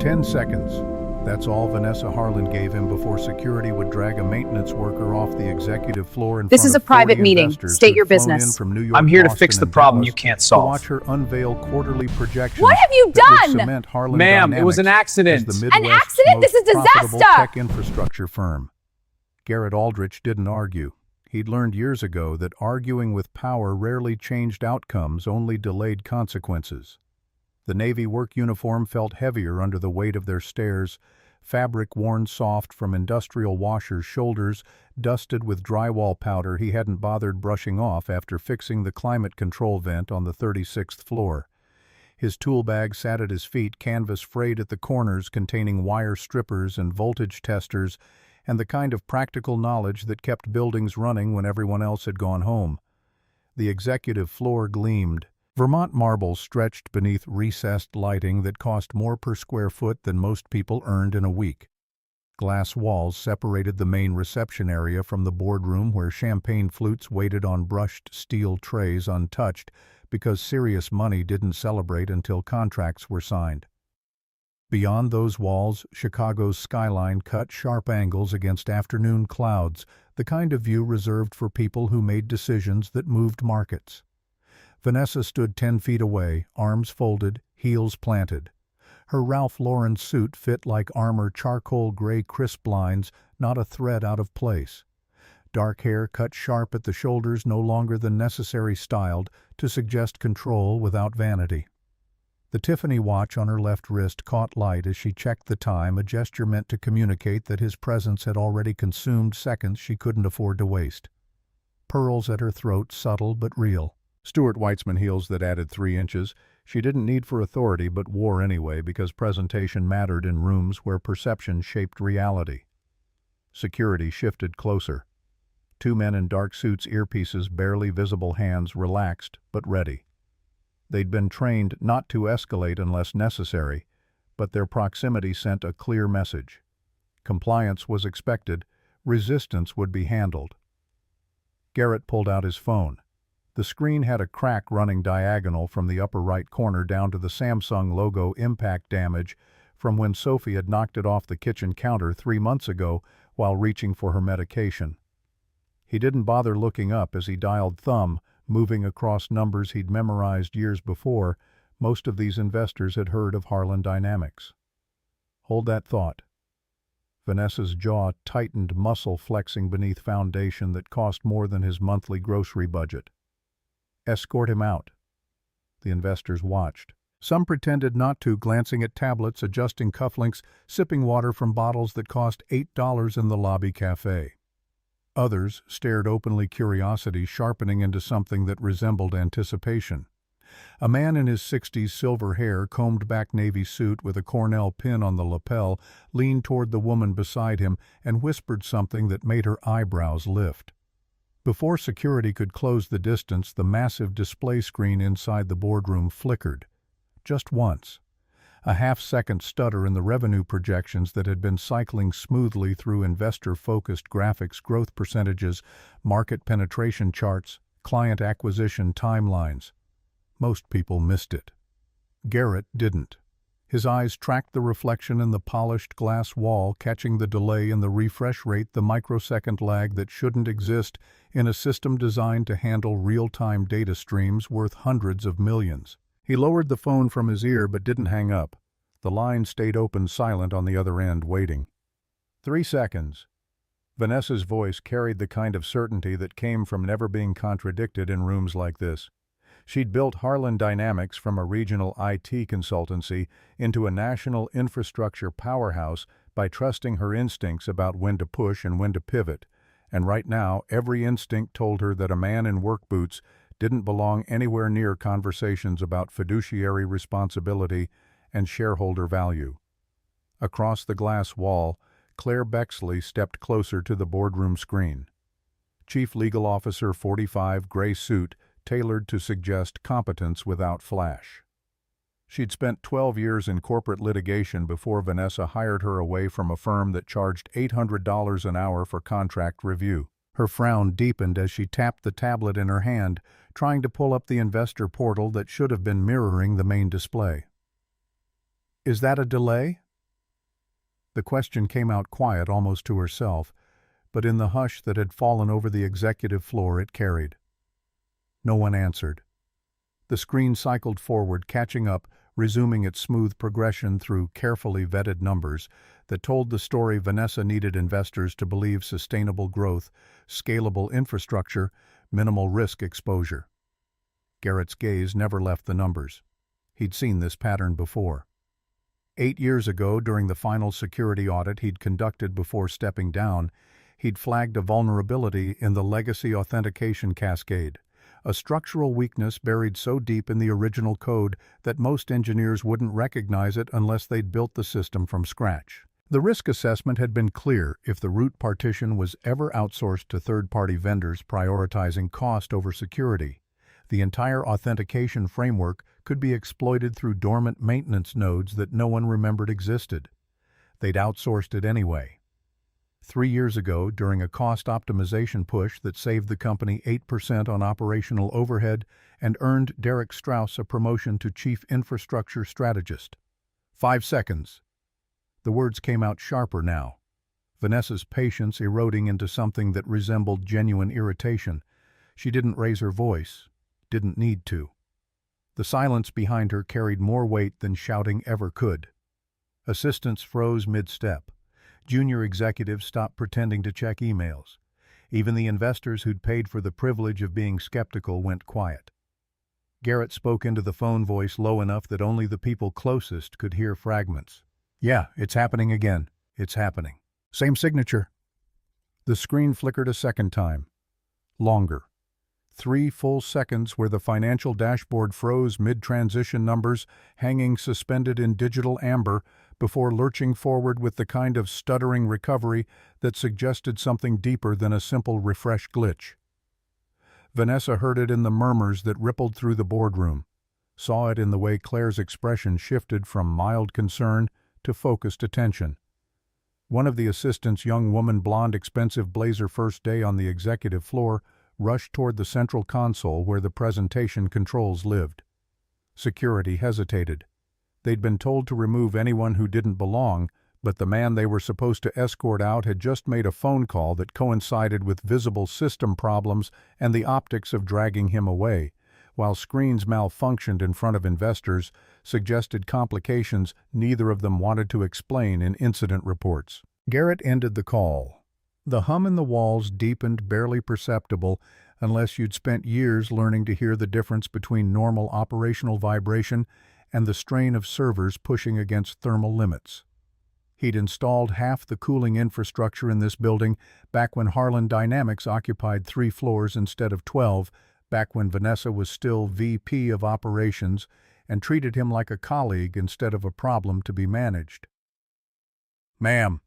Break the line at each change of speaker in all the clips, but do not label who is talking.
10 seconds. That's all Vanessa Harlan gave him before security would drag a maintenance worker off the executive floor in
This
front
is a
of 40
private meeting.
investors
State
who'd
your
flown in
business.
from New York,
I'm here to
Boston,
fix the
and
problem
Dallas
you can't
to
solve.
watch her unveil quarterly projections.
What have you
that would
done?
cement Harlan
Ma'am, it was
Dynamics
an accident.
as the
An
Midwest's
accident? This
most
is
profitable
disaster!
tech infrastructure firm. Garrett Aldrich didn't argue. He'd learned years ago that arguing with power rarely changed outcomes, only delayed consequences. The Navy work uniform felt heavier under the weight of their stares, fabric worn soft from industrial washers' shoulders, dusted with drywall powder he hadn't bothered brushing off after fixing the climate control vent on the 36th floor. His tool bag sat at his feet, canvas frayed at the corners containing wire strippers and voltage testers, and the kind of practical knowledge that kept buildings running when everyone else had gone home. The executive floor gleamed. Vermont marble stretched beneath recessed lighting that cost more per square foot than most people earned in a week. Glass walls separated the main reception area from the boardroom where champagne flutes waited on brushed steel trays untouched because serious money didn't celebrate until contracts were signed. Beyond those walls, Chicago's skyline cut sharp angles against afternoon clouds, the kind of view reserved for people who made decisions that moved markets. Vanessa stood 10 feet away, arms folded, heels planted. Her Ralph Lauren suit fit like armor, charcoal gray crisp lines, not a thread out of place. Dark hair cut sharp at the shoulders, no longer than necessary styled to suggest control without vanity. The Tiffany watch on her left wrist caught light as she checked the time, a gesture meant to communicate that his presence had already consumed seconds she couldn't afford to waste. Pearls at her throat, subtle but real. Stuart Weitzman heels that added 3 inches. She didn't need for authority but wore anyway because presentation mattered in rooms where perception shaped reality. Security shifted closer. 2 men in dark suits, earpieces, barely visible hands, relaxed but ready. They'd been trained not to escalate unless necessary, but their proximity sent a clear message. Compliance was expected, resistance would be handled. Garrett pulled out his phone. The screen had a crack running diagonal from the upper right corner down to the Samsung logo, impact damage from when Sophie had knocked it off the kitchen counter 3 months ago while reaching for her medication. He didn't bother looking up as he dialed thumb, moving across numbers he'd memorized years before. Most of these investors had heard of Harlan Dynamics. Hold that thought. Vanessa's jaw tightened, muscle flexing beneath foundation that cost more than his monthly grocery budget. Escort him out. The investors watched. Some pretended not to, glancing at tablets, adjusting cufflinks, sipping water from bottles that cost $8 in the lobby cafe. Others stared openly, curiosity sharpening into something that resembled anticipation. A man in his 60s, silver hair, combed back navy suit with a Cornell pin on the lapel, leaned toward the woman beside him and whispered something that made her eyebrows lift. Before security could close the distance, the massive display screen inside the boardroom flickered. Just once. A half-second stutter in the revenue projections that had been cycling smoothly through investor-focused graphics, growth percentages, market penetration charts, client acquisition timelines. Most people missed it. Garrett didn't. His eyes tracked the reflection in the polished glass wall, catching the delay in the refresh rate, the microsecond lag that shouldn't exist in a system designed to handle real-time data streams worth hundreds of millions. He lowered the phone from his ear but didn't hang up. The line stayed open, silent on the other end, waiting. 3 seconds. Vanessa's voice carried the kind of certainty that came from never being contradicted in rooms like this. She'd built Harlan Dynamics from a regional IT consultancy into a national infrastructure powerhouse by trusting her instincts about when to push and when to pivot. And right now, every instinct told her that a man in work boots didn't belong anywhere near conversations about fiduciary responsibility and shareholder value. Across the glass wall, Claire Bexley stepped closer to the boardroom screen. Chief Legal Officer 45, gray suit, tailored to suggest competence without flash. She'd spent 12 years in corporate litigation before Vanessa hired her away from a firm that charged $800 an hour for contract review. Her frown deepened as she tapped the tablet in her hand, trying to pull up the investor portal that should have been mirroring the main display. "Is that a delay?" The question came out quiet almost to herself, but in the hush that had fallen over the executive floor it carried. No one answered. The screen cycled forward, catching up, resuming its smooth progression through carefully vetted numbers that told the story Vanessa needed investors to believe: sustainable growth, scalable infrastructure, minimal risk exposure. Garrett's gaze never left the numbers. He'd seen this pattern before. 8 years ago, during the final security audit he'd conducted before stepping down, he'd flagged a vulnerability in the legacy authentication cascade, a structural weakness buried so deep in the original code that most engineers wouldn't recognize it unless they'd built the system from scratch. The risk assessment had been clear: if the root partition was ever outsourced to third-party vendors prioritizing cost over security, the entire authentication framework could be exploited through dormant maintenance nodes that no one remembered existed. They'd outsourced it anyway. 3 years ago, during a cost optimization push that saved the company 8% on operational overhead and earned Derek Strauss a promotion to Chief Infrastructure Strategist. 5 seconds. The words came out sharper now, Vanessa's patience eroding into something that resembled genuine irritation. She didn't raise her voice, didn't need to. The silence behind her carried more weight than shouting ever could. Assistants froze mid-step. Junior executives stopped pretending to check emails. Even the investors who'd paid for the privilege of being skeptical went quiet. Garrett spoke into the phone, voice low enough that only the people closest could hear fragments. "Yeah, it's happening again. It's happening. Same signature." The screen flickered a second time. Longer. 3 full seconds where the financial dashboard froze, mid-transition numbers hanging suspended in digital amber, before lurching forward with the kind of stuttering recovery that suggested something deeper than a simple refresh glitch. Vanessa heard it in the murmurs that rippled through the boardroom, saw it in the way Claire's expression shifted from mild concern to focused attention. One of the assistants, young woman, blonde, expensive blazer, first day on the executive floor, rushed toward the central console where the presentation controls lived. Security hesitated. They'd been told to remove anyone who didn't belong, but the man they were supposed to escort out had just made a phone call that coincided with visible system problems and the optics of dragging him away, while screens malfunctioned in front of investors, suggested complications neither of them wanted to explain in incident reports. Garrett ended the call. The hum in the walls deepened, barely perceptible, unless you'd spent years learning to hear the difference between normal operational vibration and the strain of servers pushing against thermal limits. He'd installed half the cooling infrastructure in this building back when Harlan Dynamics occupied 3 floors instead of 12, back when Vanessa was still VP of Operations and treated him like a colleague instead of a problem to be managed. "Ma'am,"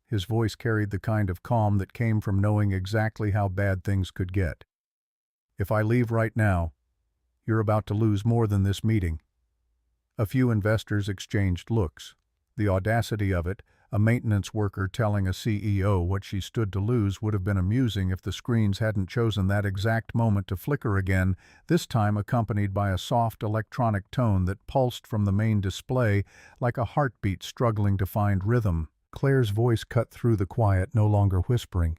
his voice carried the kind of calm that came from knowing exactly how bad things could get. "If I leave right now, you're about to lose more than this meeting." A few investors exchanged looks. The audacity of it, a maintenance worker telling a CEO what she stood to lose, would have been amusing if the screens hadn't chosen that exact moment to flicker again, this time accompanied by a soft electronic tone that pulsed from the main display like a heartbeat struggling to find rhythm. Claire's voice cut through the quiet, no longer whispering.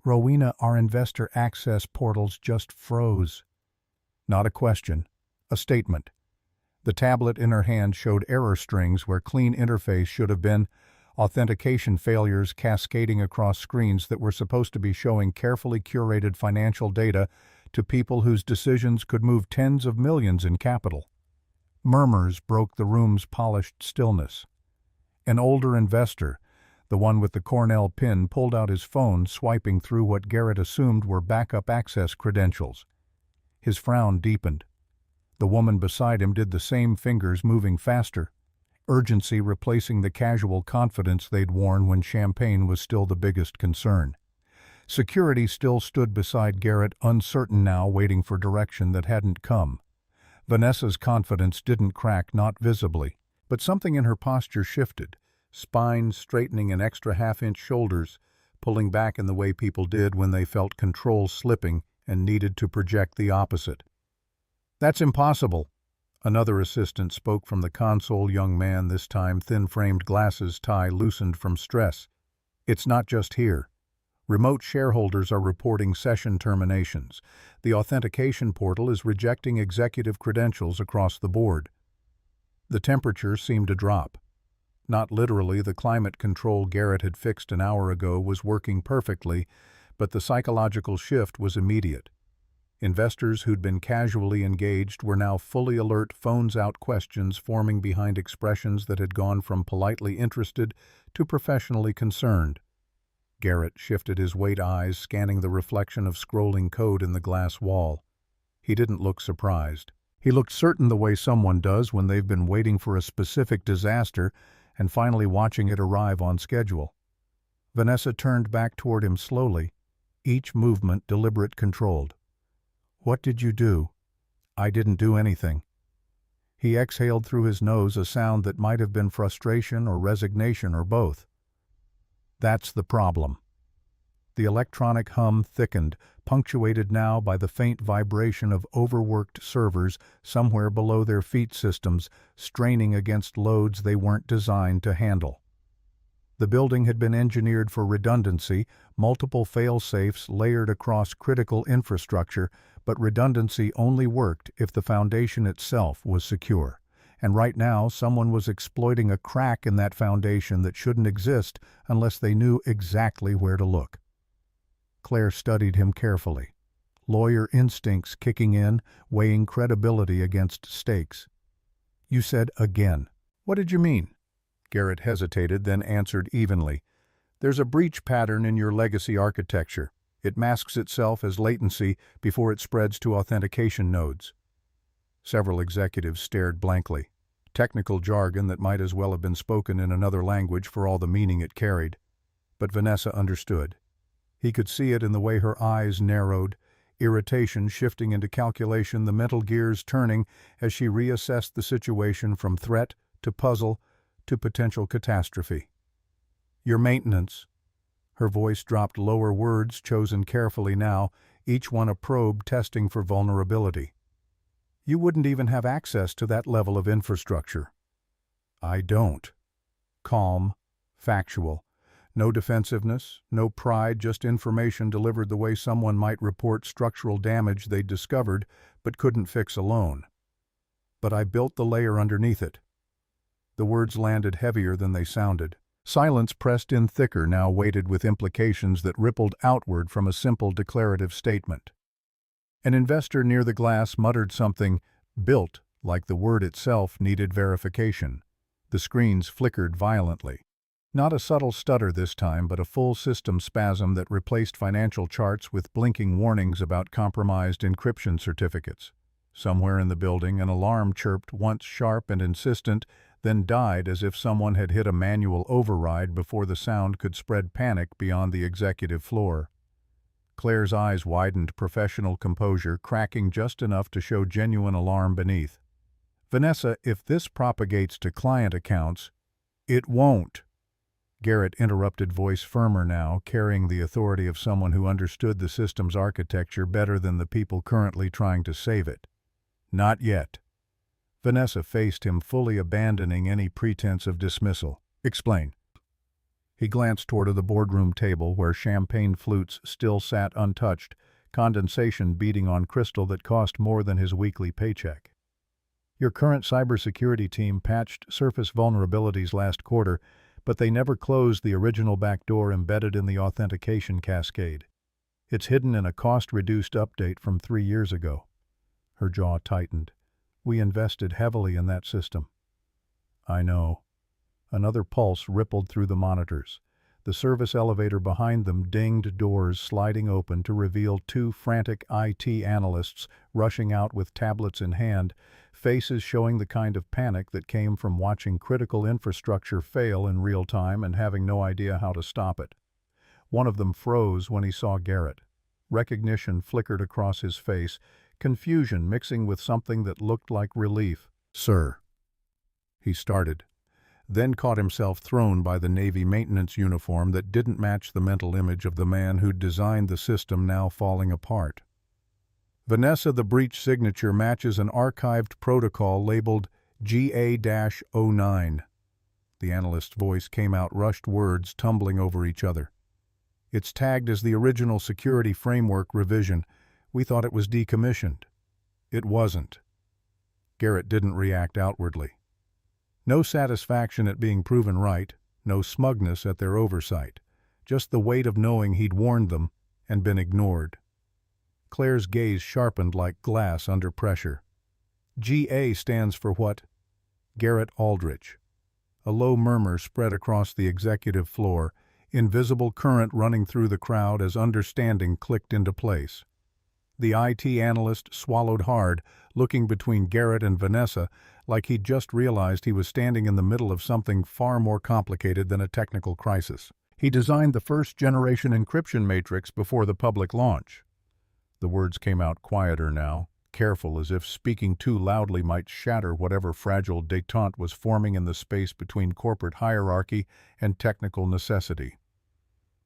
"Rowena, our investor access portals just froze." Not a question, a statement. The tablet in her hand showed error strings where clean interface should have been, authentication failures cascading across screens that were supposed to be showing carefully curated financial data to people whose decisions could move tens of millions in capital. Murmurs broke the room's polished stillness. An older investor, the one with the Cornell pin, pulled out his phone, swiping through what Garrett assumed were backup access credentials. His frown deepened. The woman beside him did the same, fingers moving faster, urgency replacing the casual confidence they'd worn when champagne was still the biggest concern. Security still stood beside Garrett, uncertain now, waiting for direction that hadn't come. Vanessa's confidence didn't crack, not visibly, but something in her posture shifted, spine straightening, an extra half-inch, shoulders pulling back in the way people did when they felt control slipping and needed to project the opposite. "That's impossible," Another assistant spoke from the console, young man, this time thin-framed glasses, tie loosened from stress. It's not just here. Remote shareholders are reporting session terminations. The authentication portal is rejecting executive credentials across the board. The temperature seemed to drop. Not literally, the climate control Garrett had fixed an hour ago was working perfectly, but the psychological shift was immediate. Investors who'd been casually engaged were now fully alert, phones out, questions forming behind expressions that had gone from politely interested to professionally concerned. Garrett shifted his weight eyes, scanning the reflection of scrolling code in the glass wall. He didn't look surprised. He looked certain, the way someone does when they've been waiting for a specific disaster and finally watching it arrive on schedule. Vanessa turned back toward him slowly, each movement deliberate, controlled. "What did you do?" "I didn't do anything." He exhaled through his nose, a sound that might have been frustration or resignation or both. That's the problem. The electronic hum thickened, punctuated now by the faint vibration of overworked servers somewhere below their feet, systems straining against loads they weren't designed to handle. The building had been engineered for redundancy, multiple fail-safes layered across critical infrastructure, but redundancy only worked if the foundation itself was secure. And right now, someone was exploiting a crack in that foundation that shouldn't exist unless they knew exactly where to look. Claire studied him carefully, lawyer instincts kicking in, weighing credibility against stakes. "You said again. What did you mean?" Garrett hesitated, then answered evenly. "There's a breach pattern in your legacy architecture. It masks itself as latency before it spreads to authentication nodes." Several executives stared blankly. Technical jargon that might as well have been spoken in another language for all the meaning it carried. But Vanessa understood. He could see it in the way her eyes narrowed, irritation shifting into calculation, the mental gears turning as she reassessed the situation from threat to puzzle to potential catastrophe. "Your maintenance." Her voice dropped lower, words chosen carefully now, each one a probe testing for vulnerability. "You wouldn't even have access to that level of infrastructure." "I don't." Calm, factual. No defensiveness, no pride, just information delivered the way someone might report structural damage they'd discovered but couldn't fix alone. "But I built the layer underneath it." The words landed heavier than they sounded. Silence pressed in thicker, now weighted with implications that rippled outward from a simple declarative statement. An investor near the glass muttered something, built, like the word itself needed verification. The screens flickered violently. Not a subtle stutter this time, but a full system spasm that replaced financial charts with blinking warnings about compromised encryption certificates. Somewhere in the building, an alarm chirped, once sharp and insistent, then died as if someone had hit a manual override before the sound could spread panic beyond the executive floor. Claire's eyes widened, professional composure cracking just enough to show genuine alarm beneath. "Vanessa, if this propagates to client accounts—" "It won't." Garrett interrupted, voice firmer now, carrying the authority of someone who understood the system's architecture better than the people currently trying to save it. "Not yet." Vanessa faced him, fully abandoning any pretense of dismissal. "Explain." He glanced toward the boardroom table where champagne flutes still sat untouched, condensation beating on crystal that cost more than his weekly paycheck. "Your current cybersecurity team patched surface vulnerabilities last quarter, but they never closed the original backdoor embedded in the authentication cascade. It's hidden in a cost-reduced update from 3 years ago." Her jaw tightened. "We invested heavily in that system." "I know." Another pulse rippled through the monitors. The service elevator behind them dinged, doors sliding open to reveal 2 frantic IT analysts rushing out with tablets in hand, faces showing the kind of panic that came from watching critical infrastructure fail in real time and having no idea how to stop it. One of them froze when he saw Garrett. Recognition flickered across his face, confusion mixing with something that looked like relief. "Sir," he started, then caught himself thrown by the Navy maintenance uniform that didn't match the mental image of the man who'd designed the system now falling apart. Vanessa, the breach signature matches an archived protocol labeled GA-09. The analyst's voice came out, rushed words tumbling over each other. It's tagged as the original security framework revision. We thought it was decommissioned. It wasn't. Garrett didn't react outwardly. No satisfaction at being proven right, no smugness at their oversight, just the weight of knowing he'd warned them and been ignored. Claire's gaze sharpened like glass under pressure. GA stands for what? Garrett Aldrich. A low murmur spread across the executive floor, invisible current running through the crowd as understanding clicked into place. The IT analyst swallowed hard, looking between Garrett and Vanessa like he'd just realized he was standing in the middle of something far more complicated than a technical crisis. He designed the first-generation encryption matrix before the public launch. The words came out quieter now, careful, as if speaking too loudly might shatter whatever fragile détente was forming in the space between corporate hierarchy and technical necessity.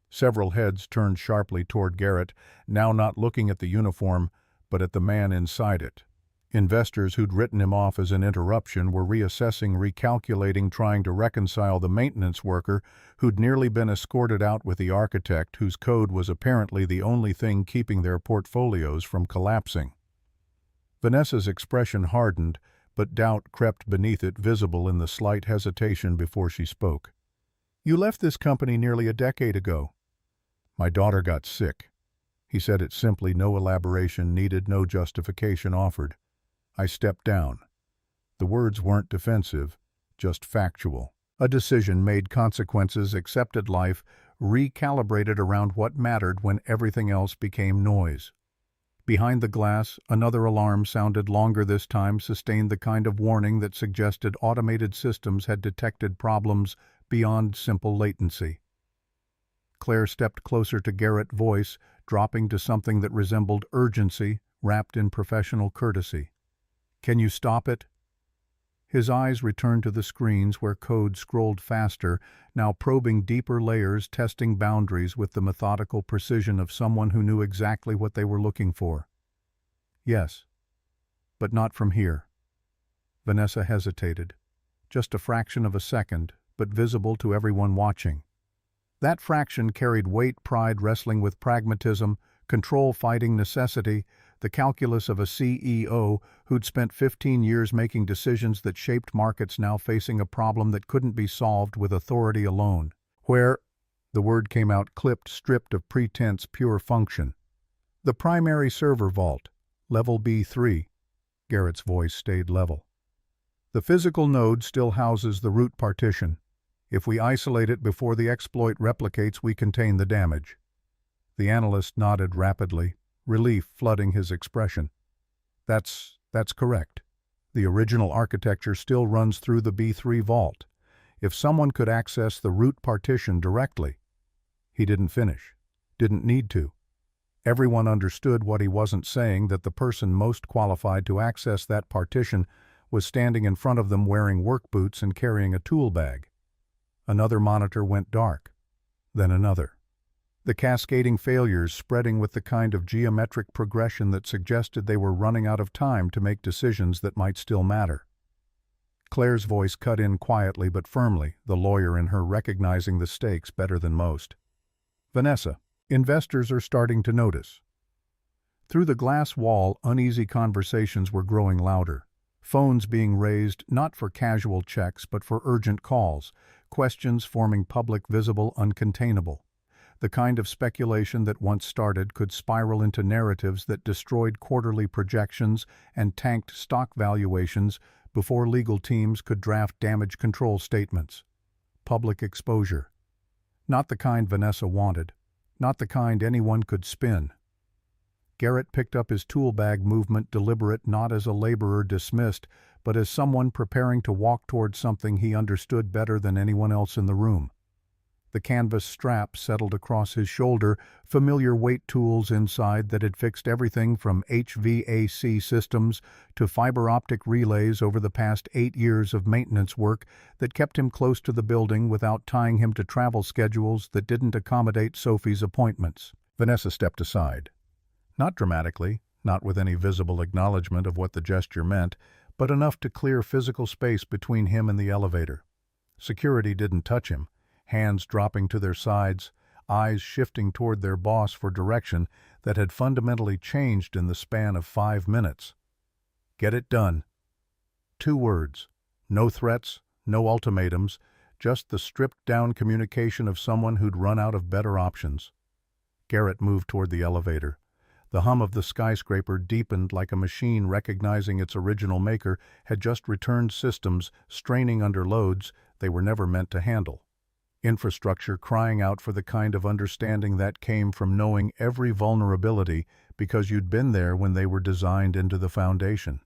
Several heads turned sharply toward Garrett, now not looking at the uniform, but at the man inside it. Investors who'd written him off as an interruption were reassessing, recalculating, trying to reconcile the maintenance worker who'd nearly been escorted out with the architect whose code was apparently the only thing keeping their portfolios from collapsing. Vanessa's expression hardened, but doubt crept beneath it, visible in the slight hesitation before she spoke. "You left this company nearly a decade ago." "My daughter got sick." He said it simply, no elaboration needed, no justification offered. "I stepped down." The words weren't defensive, just factual. A decision made, consequences, accepted life, recalibrated around what mattered when everything else became noise. Behind the glass, another alarm sounded, longer this time, sustained, the kind of warning that suggested automated systems had detected problems beyond simple latency. Claire stepped closer to Garrett, voice dropping to something that resembled urgency, wrapped in professional courtesy. "Can you stop it?" His eyes returned to the screens where code scrolled faster, now probing deeper layers, testing boundaries with the methodical precision of someone who knew exactly what they were looking for. "Yes, but not from here." Vanessa hesitated. Just a fraction of a second, but visible to everyone watching. That fraction carried weight, pride wrestling with pragmatism, control fighting necessity, the calculus of a CEO who'd spent 15 years making decisions that shaped markets, now facing a problem that couldn't be solved with authority alone. "Where," the word came out clipped, stripped of pretense, pure function. "The primary server vault, level B3. Garrett's voice stayed level. "The physical node still houses the root partition. If we isolate it before the exploit replicates, we contain the damage." The analyst nodded rapidly, relief flooding his expression. That's correct. The original architecture still runs through the B3 vault. If someone could access the root partition directly." He didn't finish. Didn't need to. Everyone understood what he wasn't saying, that the person most qualified to access that partition was standing in front of them, wearing work boots and carrying a tool bag. Another monitor went dark. Then another. The cascading failures spreading with the kind of geometric progression that suggested they were running out of time to make decisions that might still matter. Claire's voice cut in quietly but firmly, the lawyer in her recognizing the stakes better than most. "Vanessa, investors are starting to notice." Through the glass wall, uneasy conversations were growing louder. Phones being raised not for casual checks but for urgent calls, questions forming public, visible, uncontainable. The kind of speculation that once started could spiral into narratives that destroyed quarterly projections and tanked stock valuations before legal teams could draft damage control statements. Public exposure. Not the kind Vanessa wanted, not the kind anyone could spin. Garrett picked up his tool bag, movement deliberate, not as a laborer dismissed, but as someone preparing to walk toward something he understood better than anyone else in the room. The canvas strap settled across his shoulder, familiar weight tools inside that had fixed everything from HVAC systems to fiber optic relays over the past 8 years of maintenance work that kept him close to the building without tying him to travel schedules that didn't accommodate Sophie's appointments. Vanessa stepped aside. Not dramatically, not with any visible acknowledgement of what the gesture meant, but enough to clear physical space between him and the elevator. Security didn't touch him, hands dropping to their sides, eyes shifting toward their boss for direction that had fundamentally changed in the span of 5 minutes. Get it done. 2 words. No threats, no ultimatums, just the stripped-down communication of someone who'd run out of better options. Garrett moved toward the elevator. The hum of the skyscraper deepened like a machine recognizing its original maker had just returned systems straining under loads they were never meant to handle. Infrastructure crying out for the kind of understanding that came from knowing every vulnerability because you'd been there when they were designed into the foundation.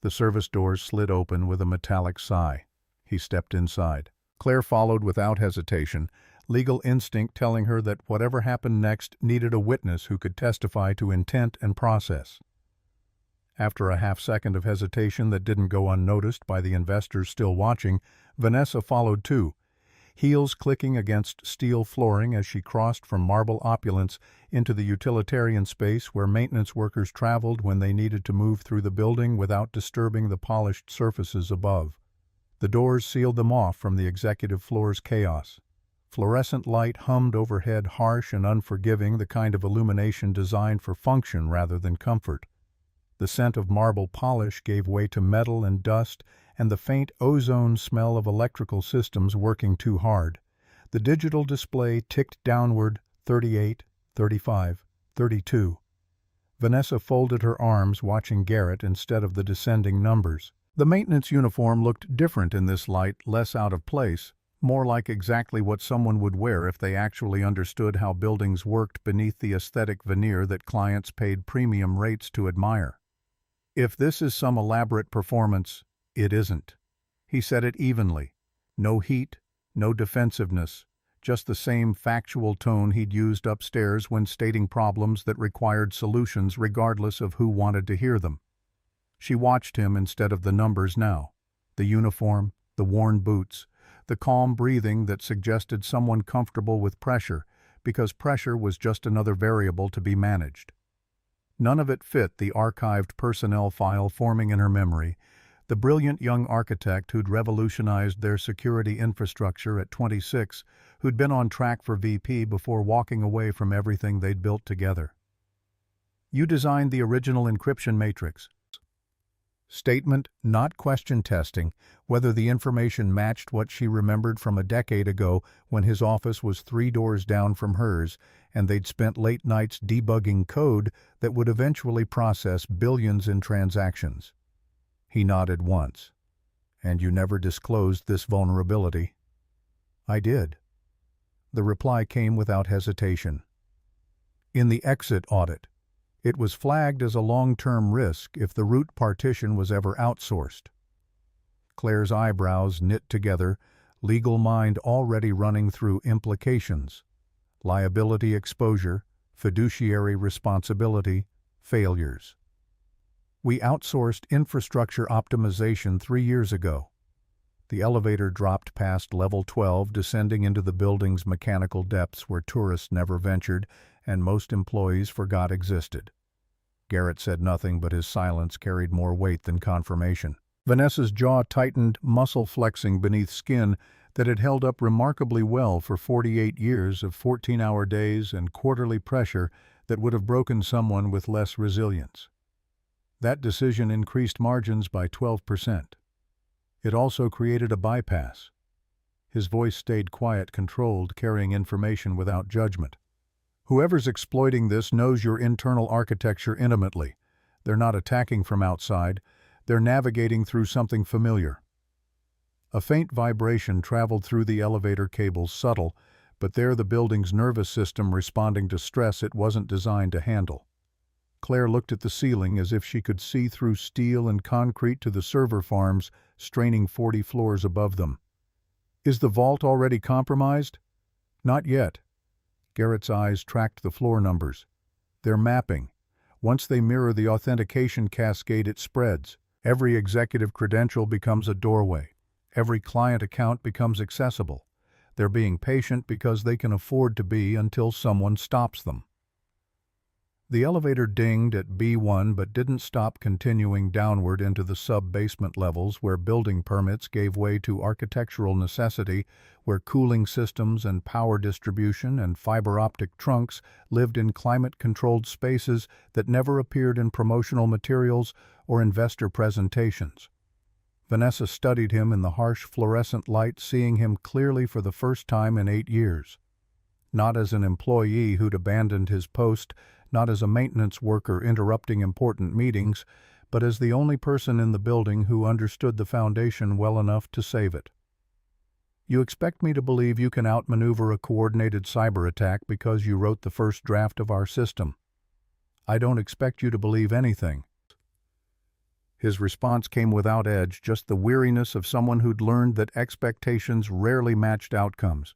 The service doors slid open with a metallic sigh. He stepped inside. Claire followed without hesitation, legal instinct telling her that whatever happened next needed a witness who could testify to intent and process. After a half-second of hesitation that didn't go unnoticed by the investors still watching, Vanessa followed too, heels clicking against steel flooring as she crossed from marble opulence into the utilitarian space where maintenance workers traveled when they needed to move through the building without disturbing the polished surfaces above. The doors sealed them off from the executive floor's chaos. Fluorescent light hummed overhead, harsh and unforgiving, the kind of illumination designed for function rather than comfort. The scent of marble polish gave way to metal and dust and the faint ozone smell of electrical systems working too hard. The digital display ticked downward, 38, 35, 32. Vanessa folded her arms, watching Garrett instead of the descending numbers. The maintenance uniform looked different in this light, less out of place, more like exactly what someone would wear if they actually understood how buildings worked beneath the aesthetic veneer that clients paid premium rates to admire. If this is some elaborate performance, it isn't. He said it evenly. No heat, no defensiveness, just the same factual tone he'd used upstairs when stating problems that required solutions regardless of who wanted to hear them. She watched him instead of the numbers now. The uniform, the worn boots, the calm breathing that suggested someone comfortable with pressure, because pressure was just another variable to be managed. None of it fit the archived personnel file forming in her memory, the brilliant young architect who'd revolutionized their security infrastructure at 26, who'd been on track for VP before walking away from everything they'd built together. You designed the original encryption matrix. Statement, not question testing, whether the information matched what she remembered from a decade ago when his office was 3 doors down from hers and they'd spent late nights debugging code that would eventually process billions in transactions. He nodded once. And you never disclosed this vulnerability? I did. The reply came without hesitation. In the exit audit, it was flagged as a long-term risk if the root partition was ever outsourced. Claire's eyebrows knit together, legal mind already running through implications. Liability exposure, fiduciary responsibility, failures. We outsourced infrastructure optimization 3 years ago. The elevator dropped past level 12, descending into the building's mechanical depths where tourists never ventured and most employees forgot existed. Garrett said nothing, but his silence carried more weight than confirmation. Vanessa's jaw tightened, muscle flexing beneath skin that had held up remarkably well for 48 years of 14-hour days and quarterly pressure that would have broken someone with less resilience. That decision increased margins by 12%. It also created a bypass. His voice stayed quiet, controlled, carrying information without judgment. Whoever's exploiting this knows your internal architecture intimately. They're not attacking from outside. They're navigating through something familiar. A faint vibration traveled through the elevator cables, subtle, but there the building's nervous system responding to stress it wasn't designed to handle. Claire looked at the ceiling as if she could see through steel and concrete to the server farms straining 40 floors above them. Is the vault already compromised? Not yet. Garrett's eyes tracked the floor numbers. They're mapping. Once they mirror the authentication cascade, it spreads. Every executive credential becomes a doorway. Every client account becomes accessible. They're being patient because they can afford to be until someone stops them. The elevator dinged at B1 but didn't stop continuing downward into the sub-basement levels where building permits gave way to architectural necessity, where cooling systems and power distribution and fiber-optic trunks lived in climate-controlled spaces that never appeared in promotional materials or investor presentations. Vanessa studied him in the harsh fluorescent light, seeing him clearly for the first time in 8 years. Not as an employee who'd abandoned his post, not as a maintenance worker interrupting important meetings, but as the only person in the building who understood the foundation well enough to save it. You expect me to believe you can outmaneuver a coordinated cyber attack because you wrote the first draft of our system. I don't expect you to believe anything. His response came without edge, just the weariness of someone who'd learned that expectations rarely matched outcomes.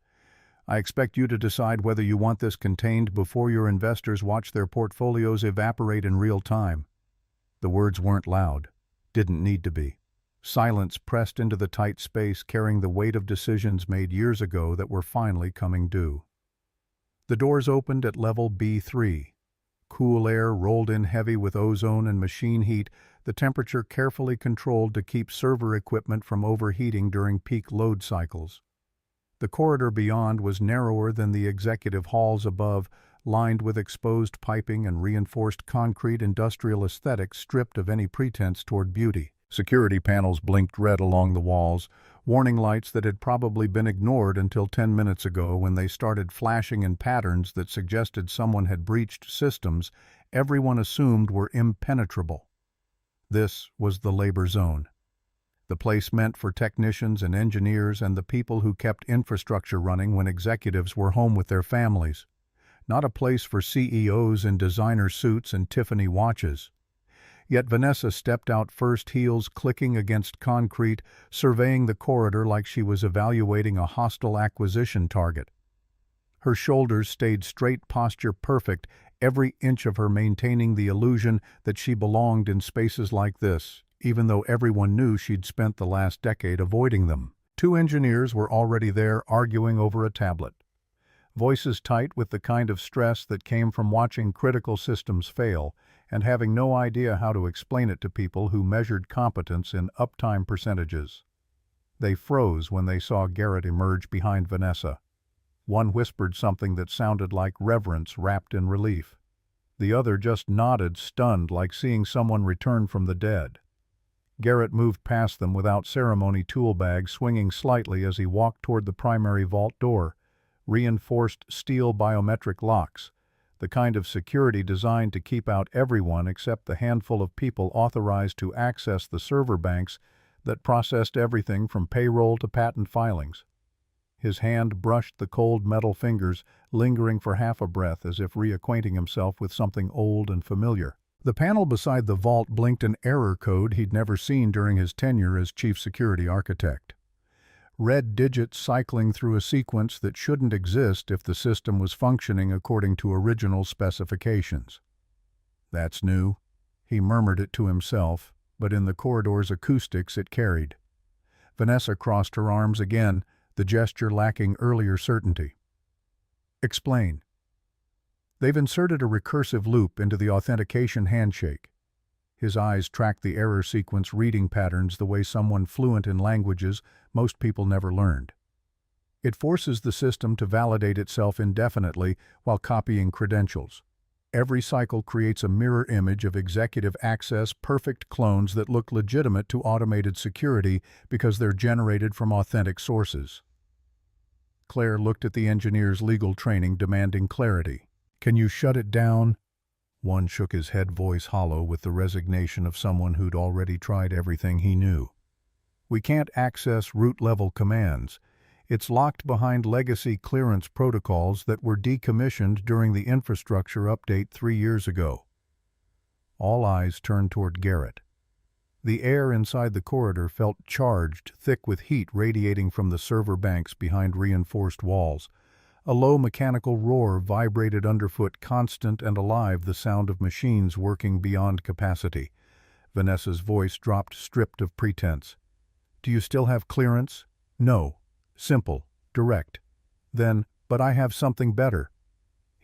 I expect you to decide whether you want this contained before your investors watch their portfolios evaporate in real time. The words weren't loud, didn't need to be. Silence pressed into the tight space, carrying the weight of decisions made years ago that were finally coming due. The doors opened at level B3. Cool air rolled in heavy with ozone and machine heat, the temperature carefully controlled to keep server equipment from overheating during peak load cycles. The corridor beyond was narrower than the executive halls above, lined with exposed piping and reinforced concrete industrial aesthetics stripped of any pretense toward beauty. Security panels blinked red along the walls, warning lights that had probably been ignored until 10 minutes ago when they started flashing in patterns that suggested someone had breached systems everyone assumed were impenetrable. This was the labor zone. The place meant for technicians and engineers and the people who kept infrastructure running when executives were home with their families. Not a place for CEOs in designer suits and Tiffany watches. Yet Vanessa stepped out first, heels clicking against concrete, surveying the corridor like she was evaluating a hostile acquisition target. Her shoulders stayed straight, posture perfect, every inch of her maintaining the illusion that she belonged in spaces like this, even though everyone knew she'd spent the last decade avoiding them. 2 engineers were already there, arguing over a tablet. Voices tight with the kind of stress that came from watching critical systems fail and having no idea how to explain it to people who measured competence in uptime percentages. They froze when they saw Garrett emerge behind Vanessa. One whispered something that sounded like reverence wrapped in relief. The other just nodded, stunned, like seeing someone return from the dead. Garrett moved past them without ceremony, tool bag swinging slightly as he walked toward the primary vault door. Reinforced steel biometric locks, the kind of security designed to keep out everyone except the handful of people authorized to access the server banks that processed everything from payroll to patent filings. His hand brushed the cold metal fingers, lingering for half a breath as if reacquainting himself with something old and familiar. The panel beside the vault blinked an error code he'd never seen during his tenure as chief security architect. Red digits cycling through a sequence that shouldn't exist if the system was functioning according to original specifications. That's new. He murmured it to himself, but in the corridor's acoustics it carried. Vanessa crossed her arms again, the gesture lacking earlier certainty. Explain. They've inserted a recursive loop into the authentication handshake. His eyes tracked the error sequence reading patterns the way someone fluent in languages most people never learned. It forces the system to validate itself indefinitely while copying credentials. Every cycle creates a mirror image of executive access, perfect clones that look legitimate to automated security because they're generated from authentic sources. Claire looked at the engineer's legal training, demanding clarity. Can you shut it down? One shook his head, voice hollow with the resignation of someone who'd already tried everything he knew. We can't access root-level commands. It's locked behind legacy clearance protocols that were decommissioned during the infrastructure update 3 years ago. All eyes turned toward Garrett. The air inside the corridor felt charged, thick with heat radiating from the server banks behind reinforced walls. A low mechanical roar vibrated underfoot, constant and alive, the sound of machines working beyond capacity. Vanessa's voice dropped, stripped of pretense. Do you still have clearance? No. Simple. Direct. Then, but I have something better.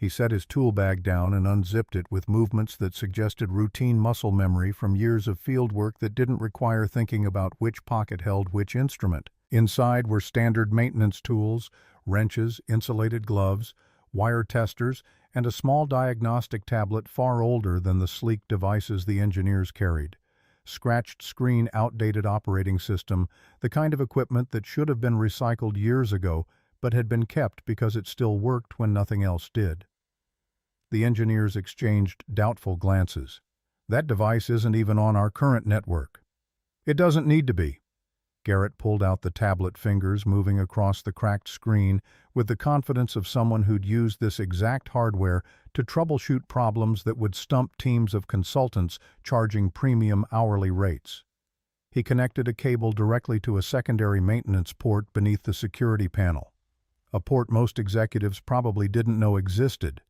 He set his tool bag down and unzipped it with movements that suggested routine muscle memory from years of field work that didn't require thinking about which pocket held which instrument. Inside were standard maintenance tools, wrenches, insulated gloves, wire testers, and a small diagnostic tablet far older than the sleek devices the engineers carried. Scratched screen, outdated operating system, the kind of equipment that should have been recycled years ago, but had been kept because it still worked when nothing else did. The engineers exchanged doubtful glances. That device isn't even on our current network. It doesn't need to be. Garrett pulled out the tablet, fingers moving across the cracked screen with the confidence of someone who'd used this exact hardware to troubleshoot problems that would stump teams of consultants charging premium hourly rates. He connected a cable directly to a secondary maintenance port beneath the security panel, a port most executives probably didn't know existed,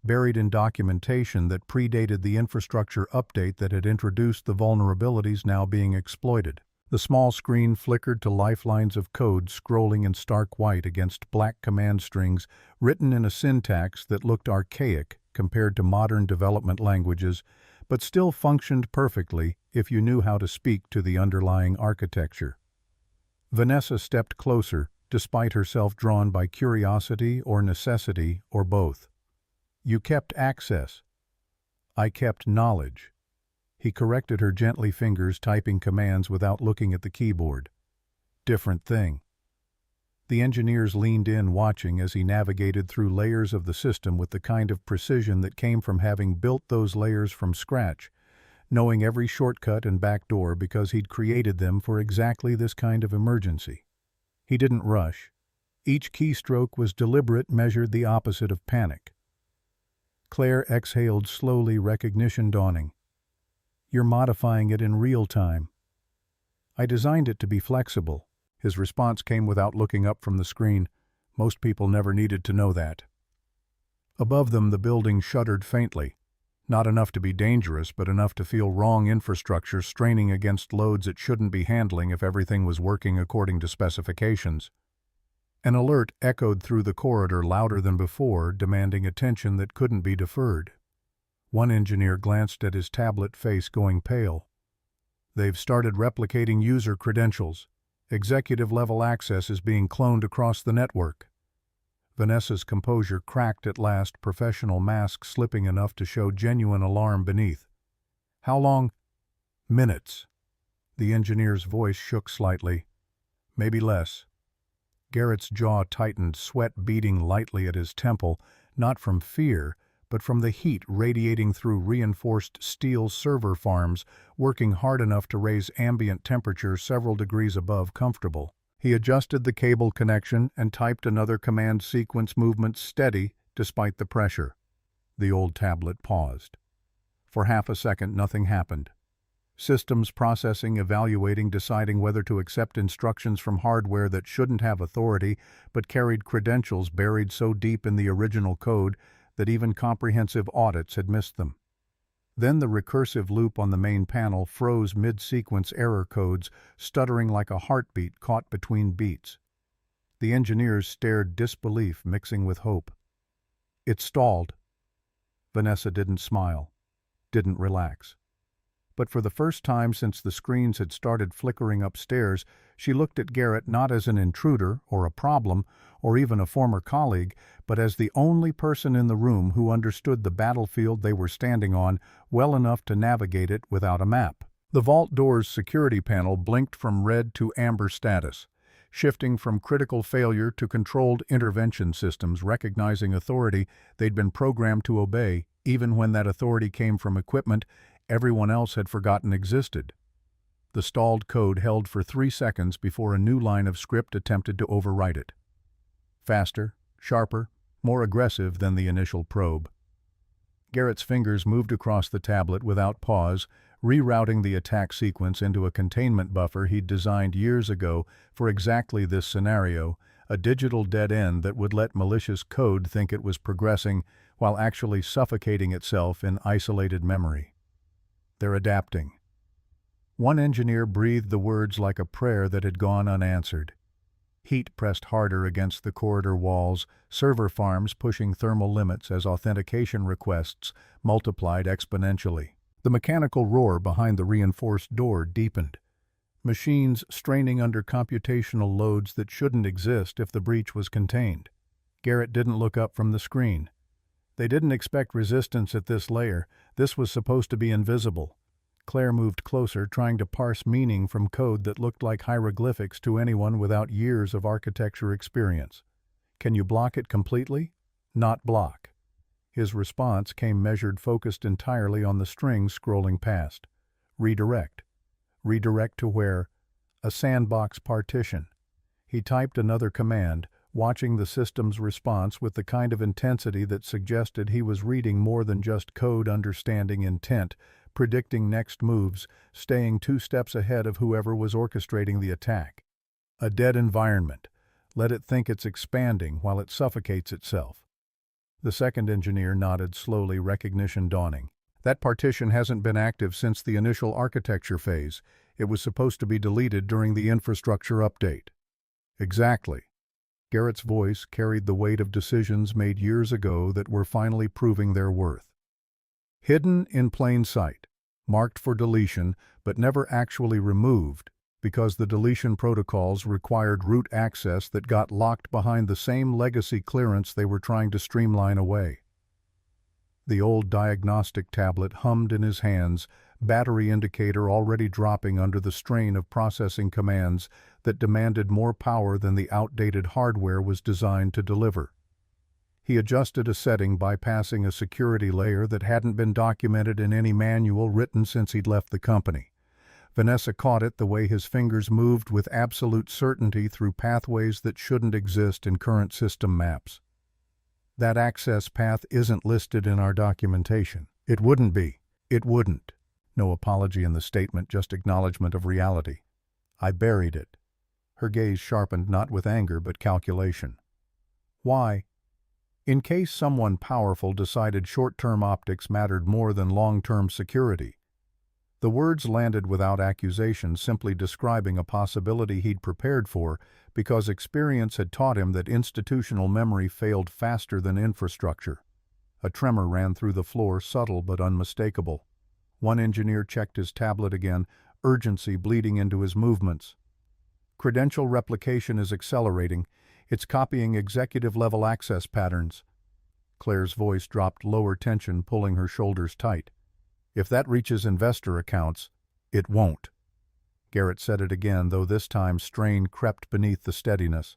buried in documentation that predated the infrastructure update that had introduced the vulnerabilities now being exploited. The small screen flickered to lifelines of code scrolling in stark white against black command strings written in a syntax that looked archaic compared to modern development languages, but still functioned perfectly if you knew how to speak to the underlying architecture. Vanessa stepped closer, despite herself drawn by curiosity or necessity or both. "You kept access. I kept knowledge." He corrected her gently, fingers typing commands without looking at the keyboard. "Different thing." The engineers leaned in, watching as he navigated through layers of the system with the kind of precision that came from having built those layers from scratch, knowing every shortcut and backdoor because he'd created them for exactly this kind of emergency. He didn't rush. Each keystroke was deliberate, measured, the opposite of panic. Claire exhaled slowly, recognition dawning. "You're modifying it in real time." "I designed it to be flexible." His response came without looking up from the screen. Most people never needed to know that. Above them, the building shuddered faintly. Not enough to be dangerous, but enough to feel wrong infrastructure straining against loads it shouldn't be handling if everything was working according to specifications. An alert echoed through the corridor louder than before, demanding attention that couldn't be deferred. One engineer glanced at his tablet, face going pale. "They've started replicating user credentials. Executive-level access is being cloned across the network." Vanessa's composure cracked at last, professional mask slipping enough to show genuine alarm beneath. "How long?" "Minutes." The engineer's voice shook slightly. "Maybe less." Garrett's jaw tightened, sweat beading lightly at his temple, not from fear, but from the heat radiating through reinforced steel server farms, working hard enough to raise ambient temperature several degrees above comfortable. He adjusted the cable connection and typed another command sequence, movement steady despite the pressure. The old tablet paused. For half a second, nothing happened. Systems processing, evaluating, deciding whether to accept instructions from hardware that shouldn't have authority but carried credentials buried so deep in the original code that even comprehensive audits had missed them. Then the recursive loop on the main panel froze mid-sequence, error codes stuttering like a heartbeat caught between beats. The engineers stared, disbelief mixing with hope. "It stalled." Vanessa didn't smile, didn't relax. But for the first time since the screens had started flickering upstairs, she looked at Garrett not as an intruder or a problem or even a former colleague, but as the only person in the room who understood the battlefield they were standing on well enough to navigate it without a map. The vault door's security panel blinked from red to amber status, shifting from critical failure to controlled intervention systems, recognizing authority they'd been programmed to obey, even when that authority came from equipment everyone else had forgotten existed. The stalled code held for 3 seconds before a new line of script attempted to overwrite it. Faster, sharper, more aggressive than the initial probe. Garrett's fingers moved across the tablet without pause, rerouting the attack sequence into a containment buffer he'd designed years ago for exactly this scenario, a digital dead end that would let malicious code think it was progressing while actually suffocating itself in isolated memory. "They're adapting." One engineer breathed the words like a prayer that had gone unanswered. Heat pressed harder against the corridor walls, server farms pushing thermal limits as authentication requests multiplied exponentially. The mechanical roar behind the reinforced door deepened. Machines straining under computational loads that shouldn't exist if the breach was contained. Garrett didn't look up from the screen. They didn't expect resistance at this layer. This was supposed to be invisible. Claire moved closer, trying to parse meaning from code that looked like hieroglyphics to anyone without years of architecture experience. "Can you block it completely?" "Not block." His response came measured, focused entirely on the strings scrolling past. "Redirect." "Redirect to where?" "A sandbox partition." He typed another command, watching the system's response with the kind of intensity that suggested he was reading more than just code, understanding intent, predicting next moves, staying 2 steps ahead of whoever was orchestrating the attack. A dead environment. Let it think it's expanding while it suffocates itself. The second engineer nodded slowly, recognition dawning. "That partition hasn't been active since the initial architecture phase. It was supposed to be deleted during the infrastructure update." "Exactly." Garrett's voice carried the weight of decisions made years ago that were finally proving their worth. Hidden in plain sight, marked for deletion, but never actually removed, because the deletion protocols required root access that got locked behind the same legacy clearance they were trying to streamline away. The old diagnostic tablet hummed in his hands, battery indicator already dropping under the strain of processing commands that demanded more power than the outdated hardware was designed to deliver. He adjusted a setting, bypassing a security layer that hadn't been documented in any manual written since he'd left the company. Vanessa caught it, the way his fingers moved with absolute certainty through pathways that shouldn't exist in current system maps. "That access path isn't listed in our documentation." "It wouldn't be." "It wouldn't." No apology in the statement, just acknowledgement of reality. "I buried it." Her gaze sharpened, not with anger but calculation. "Why?" "In case someone powerful decided short-term optics mattered more than long-term security." The words landed without accusation, simply describing a possibility he'd prepared for, because experience had taught him that institutional memory failed faster than infrastructure. A tremor ran through the floor, subtle but unmistakable. One engineer checked his tablet again, urgency bleeding into his movements. "Credential replication is accelerating. It's copying executive-level access patterns." Claire's voice dropped, lower tension pulling her shoulders tight. "If that reaches investor accounts, it won't." Garrett said it again, though this time strain crept beneath the steadiness.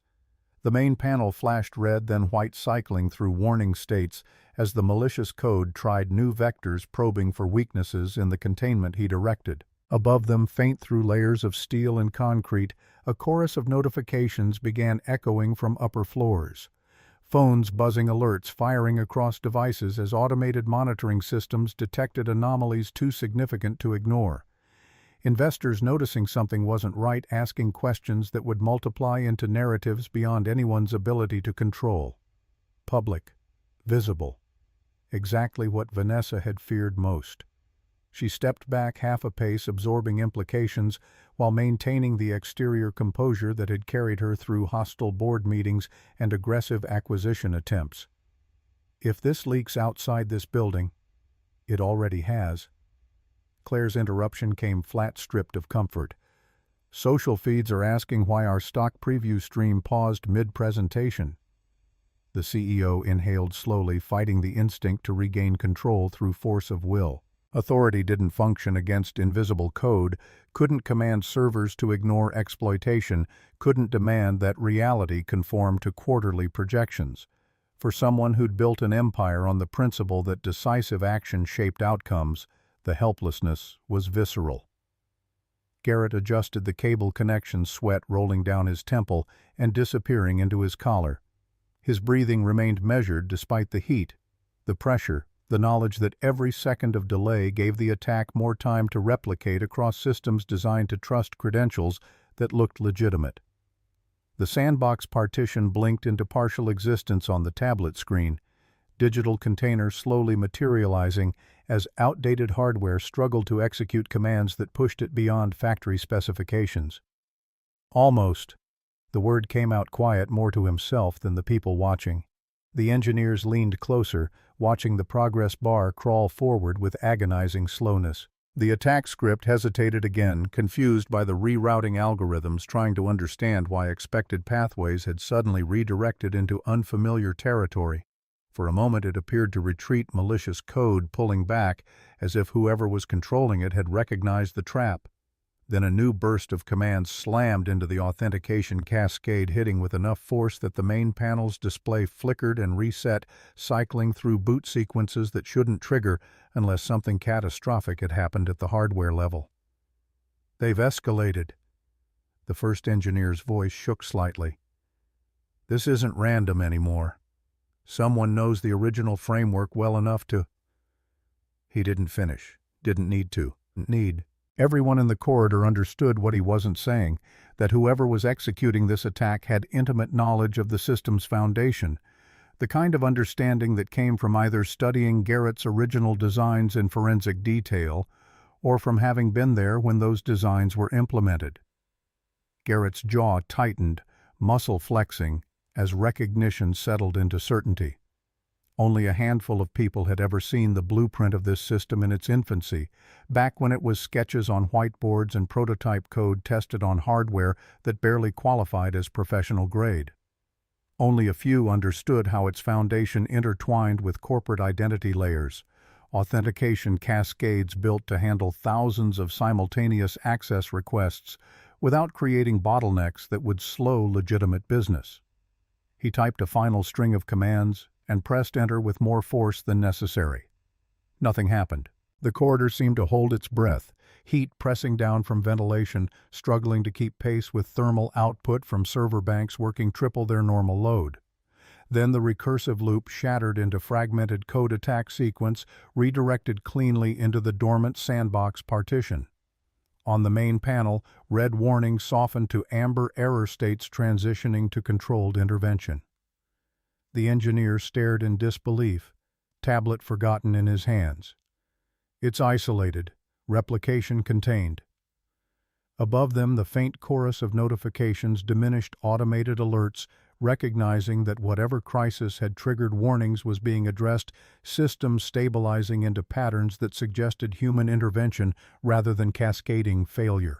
The main panel flashed red, then white, cycling through warning states as the malicious code tried new vectors, probing for weaknesses in the containment he'd erected. Above them, faint through layers of steel and concrete, a chorus of notifications began echoing from upper floors. Phones buzzing, alerts firing across devices as automated monitoring systems detected anomalies too significant to ignore. Investors noticing something wasn't right, asking questions that would multiply into narratives beyond anyone's ability to control. Public. Visible. Exactly what Vanessa had feared most. She stepped back half a pace, absorbing implications, while maintaining the exterior composure that had carried her through hostile board meetings and aggressive acquisition attempts. "If this leaks outside this building," "It already has." Claire's interruption came flat, stripped of comfort. "Social feeds are asking why our stock preview stream paused mid-presentation." The CEO inhaled slowly, fighting the instinct to regain control through force of will. Authority didn't function against invisible code, couldn't command servers to ignore exploitation, couldn't demand that reality conform to quarterly projections. For someone who'd built an empire on the principle that decisive action shaped outcomes, the helplessness was visceral. Garrett adjusted the cable connection, sweat rolling down his temple and disappearing into his collar. His breathing remained measured despite the heat, the pressure, the knowledge that every second of delay gave the attack more time to replicate across systems designed to trust credentials that looked legitimate. The sandbox partition blinked into partial existence on the tablet screen, digital containers slowly materializing as outdated hardware struggled to execute commands that pushed it beyond factory specifications. "Almost." The word came out quiet more to himself than the people watching. The engineers leaned closer, watching the progress bar crawl forward with agonizing slowness. The attack script hesitated again, confused by the rerouting algorithms trying to understand why expected pathways had suddenly redirected into unfamiliar territory. For a moment it appeared to retreat malicious code pulling back, as if whoever was controlling it had recognized the trap. Then a new burst of commands slammed into the authentication cascade, hitting with enough force that the main panel's display flickered and reset, cycling through boot sequences that shouldn't trigger unless something catastrophic had happened at the hardware level. "They've escalated." The first engineer's voice shook slightly. "This isn't random anymore. Someone knows the original framework well enough to—" He didn't finish. Didn't need to. Need. Everyone in the corridor understood what he wasn't saying, that whoever was executing this attack had intimate knowledge of the system's foundation, the kind of understanding that came from either studying Garrett's original designs in forensic detail or from having been there when those designs were implemented. Garrett's jaw tightened, muscle flexing, as recognition settled into certainty. Only a handful of people had ever seen the blueprint of this system in its infancy, back when it was sketches on whiteboards and prototype code tested on hardware that barely qualified as professional grade. Only a few understood how its foundation intertwined with corporate identity layers, authentication cascades built to handle thousands of simultaneous access requests without creating bottlenecks that would slow legitimate business. He typed a final string of commands and pressed enter with more force than necessary. Nothing happened. The corridor seemed to hold its breath, heat pressing down from ventilation, struggling to keep pace with thermal output from server banks working triple their normal load. Then the recursive loop shattered into fragmented code attack sequence, redirected cleanly into the dormant sandbox partition. On the main panel, red warnings softened to amber error states transitioning to controlled intervention. The engineer stared in disbelief, tablet forgotten in his hands. "It's isolated, replication contained." Above them, the faint chorus of notifications diminished automated alerts, recognizing that whatever crisis had triggered warnings was being addressed, systems stabilizing into patterns that suggested human intervention rather than cascading failure.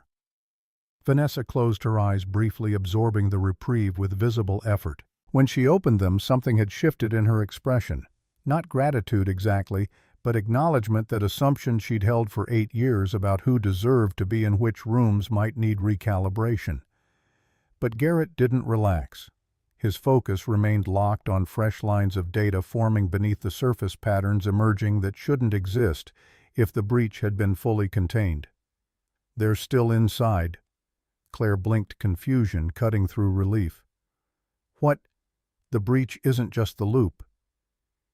Vanessa closed her eyes briefly, absorbing the reprieve with visible effort. When she opened them, something had shifted in her expression. Not gratitude exactly, but acknowledgement that assumptions she'd held for 8 years about who deserved to be in which rooms might need recalibration. But Garrett didn't relax. His focus remained locked on fresh lines of data forming beneath the surface patterns emerging that shouldn't exist if the breach had been fully contained. "They're still inside." Claire blinked confusion, cutting through relief. "What? The breach isn't just the loop."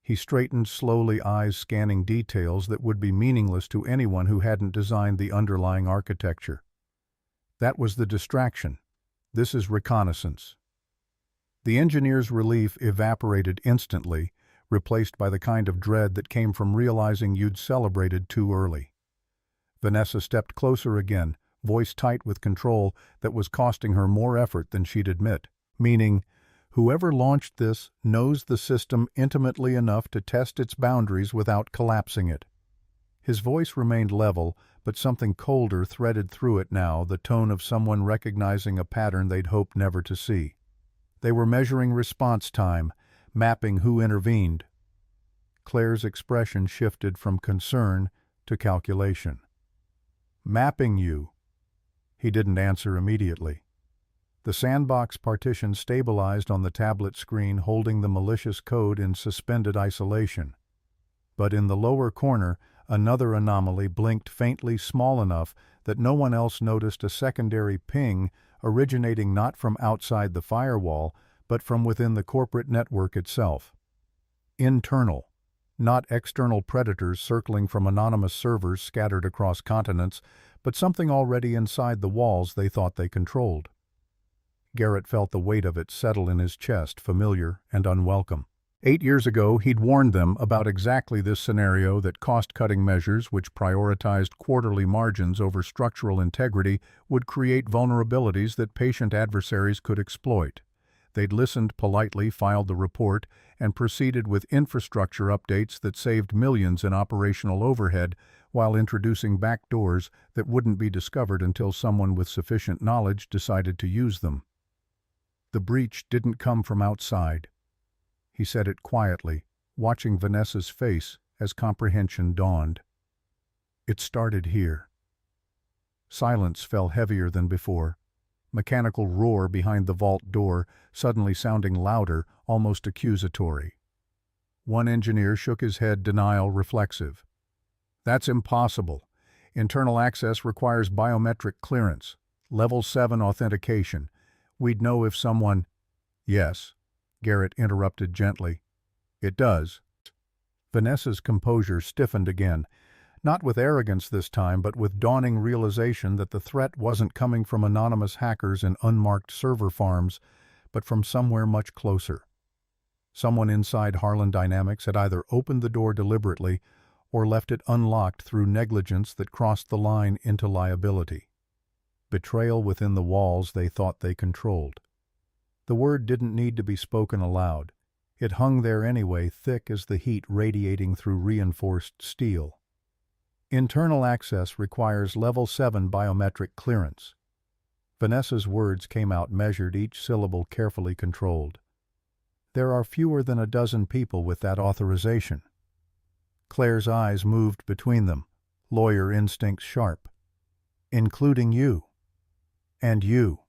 He straightened slowly, eyes scanning details that would be meaningless to anyone who hadn't designed the underlying architecture. "That was the distraction. This is reconnaissance." The engineer's relief evaporated instantly, replaced by the kind of dread that came from realizing you'd celebrated too early. Vanessa stepped closer again, voice tight with control that was costing her more effort than she'd admit, meaning, "Whoever launched this knows the system intimately enough to test its boundaries without collapsing it." His voice remained level, but something colder threaded through it now, the tone of someone recognizing a pattern they'd hoped never to see. They were measuring response time, mapping who intervened. Claire's expression shifted from concern to calculation. "Mapping you." He didn't answer immediately. The sandbox partition stabilized on the tablet screen, holding the malicious code in suspended isolation. But in the lower corner, another anomaly blinked faintly, small enough that no one else noticed, a secondary ping originating not from outside the firewall, but from within the corporate network itself. Internal, not external predators circling from anonymous servers scattered across continents, but something already inside the walls they thought they controlled. Garrett felt the weight of it settle in his chest, familiar and unwelcome. 8 years ago, he'd warned them about exactly this scenario, that cost-cutting measures which prioritized quarterly margins over structural integrity would create vulnerabilities that patient adversaries could exploit. They'd listened politely, filed the report, and proceeded with infrastructure updates that saved millions in operational overhead while introducing backdoors that wouldn't be discovered until someone with sufficient knowledge decided to use them. The breach didn't come from outside. He said it quietly, watching Vanessa's face as comprehension dawned. It started here. Silence fell heavier than before. Mechanical roar behind the vault door, suddenly sounding louder, almost accusatory. One engineer shook his head, denial reflexive. That's impossible. Internal access requires biometric clearance. Level 7 authentication. We'd know if someone— Yes, Garrett interrupted gently. It does. Vanessa's composure stiffened again, not with arrogance this time, but with dawning realization that the threat wasn't coming from anonymous hackers in unmarked server farms, but from somewhere much closer. Someone inside Harlan Dynamics had either opened the door deliberately or left it unlocked through negligence that crossed the line into liability. Betrayal within the walls they thought they controlled. The word didn't need to be spoken aloud. It hung there anyway, thick as the heat radiating through reinforced steel. Internal access requires Level 7 biometric clearance. Vanessa's words came out measured, each syllable carefully controlled. There are fewer than a dozen people with that authorization. Claire's eyes moved between them, lawyer instincts sharp. Including you. And you.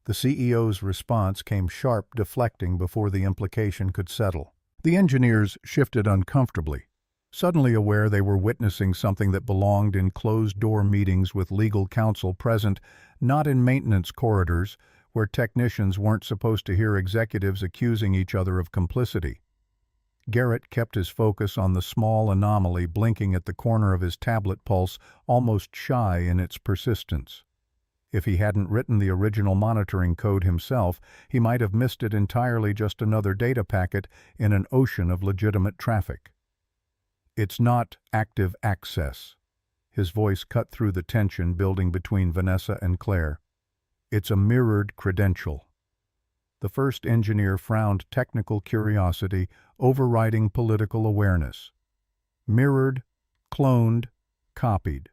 The CEO's response came sharp, deflecting before the implication could settle. The engineers shifted uncomfortably, suddenly aware they were witnessing something that belonged in closed-door meetings with legal counsel present, not in maintenance corridors where technicians weren't supposed to hear executives accusing each other of complicity. Garrett kept his focus on the small anomaly blinking at the corner of his tablet pulse, almost shy in its persistence. If he hadn't written the original monitoring code himself, he might have missed it entirely, just another data packet in an ocean of legitimate traffic. It's not active access. His voice cut through the tension building between Vanessa and Claire. It's a mirrored credential. The first engineer frowned, technical curiosity overriding political awareness. Mirrored, cloned, copied.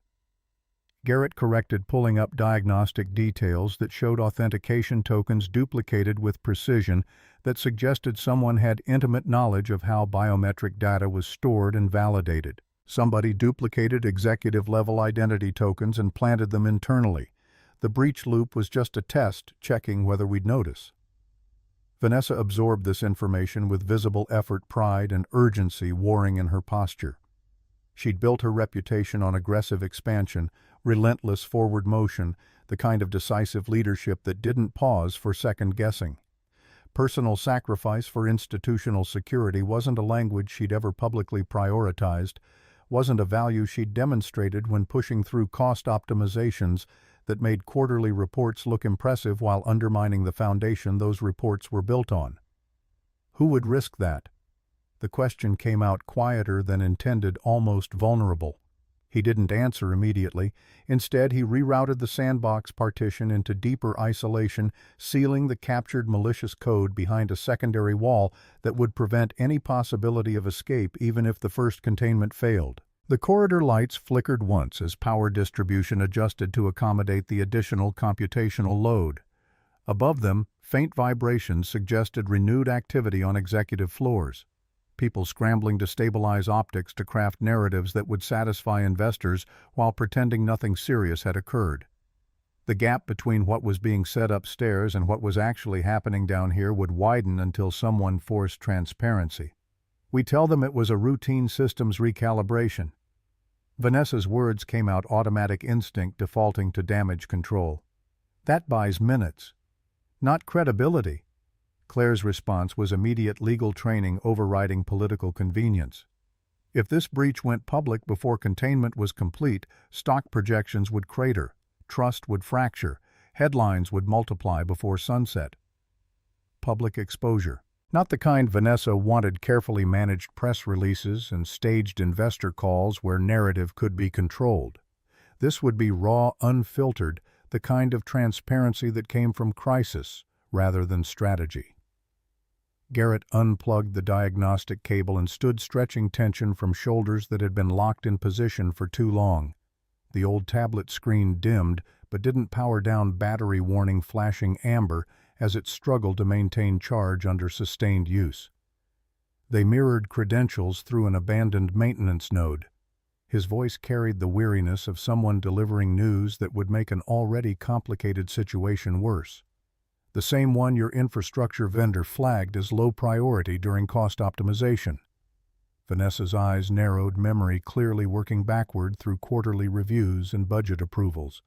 Garrett corrected, pulling up diagnostic details that showed authentication tokens duplicated with precision that suggested someone had intimate knowledge of how biometric data was stored and validated. Somebody duplicated executive-level identity tokens and planted them internally. The breach loop was just a test, checking whether we'd notice. Vanessa absorbed this information with visible effort, pride, and urgency warring in her posture. She'd built her reputation on aggressive expansion, relentless forward motion, the kind of decisive leadership that didn't pause for second-guessing. Personal sacrifice for institutional security wasn't a language she'd ever publicly prioritized, wasn't a value she'd demonstrated when pushing through cost optimizations that made quarterly reports look impressive while undermining the foundation those reports were built on. Who would risk that? The question came out quieter than intended, almost vulnerable. He didn't answer immediately. Instead, he rerouted the sandbox partition into deeper isolation, sealing the captured malicious code behind a secondary wall that would prevent any possibility of escape even if the first containment failed. The corridor lights flickered once as power distribution adjusted to accommodate the additional computational load. Above them, faint vibrations suggested renewed activity on executive floors. People scrambling to stabilize optics to craft narratives that would satisfy investors while pretending nothing serious had occurred. The gap between what was being said upstairs and what was actually happening down here would widen until someone forced transparency. We tell them it was a routine systems recalibration. Vanessa's words came out automatic instinct defaulting to damage control. That buys minutes, not credibility. Claire's response was immediate legal training overriding political convenience. If this breach went public before containment was complete, stock projections would crater, trust would fracture, headlines would multiply before sunset. Public exposure. Not the kind Vanessa wanted: carefully managed press releases and staged investor calls where narrative could be controlled. This would be raw, unfiltered, the kind of transparency that came from crisis rather than strategy. Garrett unplugged the diagnostic cable and stood stretching tension from shoulders that had been locked in position for too long. The old tablet screen dimmed, but didn't power down, battery warning flashing amber as it struggled to maintain charge under sustained use. They mirrored credentials through an abandoned maintenance node. His voice carried the weariness of someone delivering news that would make an already complicated situation worse. The same one your infrastructure vendor flagged as low priority during cost optimization. Vanessa's eyes narrowed, memory clearly working backward through quarterly reviews and budget approvals.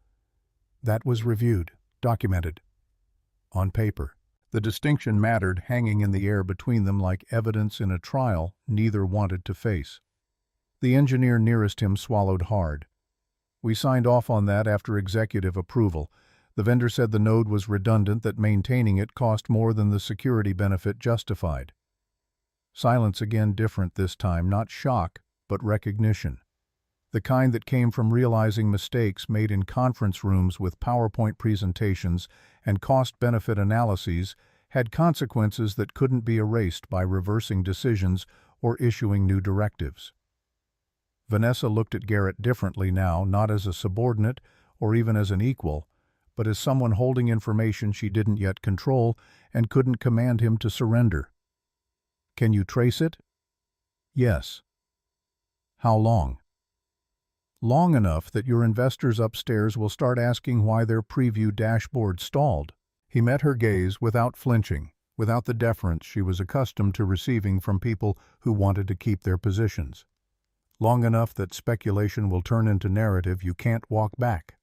That was reviewed, documented. On paper. The distinction mattered, hanging in the air between them like evidence in a trial neither wanted to face. The engineer nearest him swallowed hard. We signed off on that after executive approval. The vendor said the node was redundant, that maintaining it cost more than the security benefit justified. Silence again, different this time, not shock, but recognition. The kind that came from realizing mistakes made in conference rooms with PowerPoint presentations and cost-benefit analyses had consequences that couldn't be erased by reversing decisions or issuing new directives. Vanessa looked at Garrett differently now, not as a subordinate or even as an equal, but as someone holding information she didn't yet control and couldn't command him to surrender. Can you trace it? Yes. How long? Long enough that your investors upstairs will start asking why their preview dashboard stalled. He met her gaze without flinching, without the deference she was accustomed to receiving from people who wanted to keep their positions. Long enough that speculation will turn into narrative you can't walk back.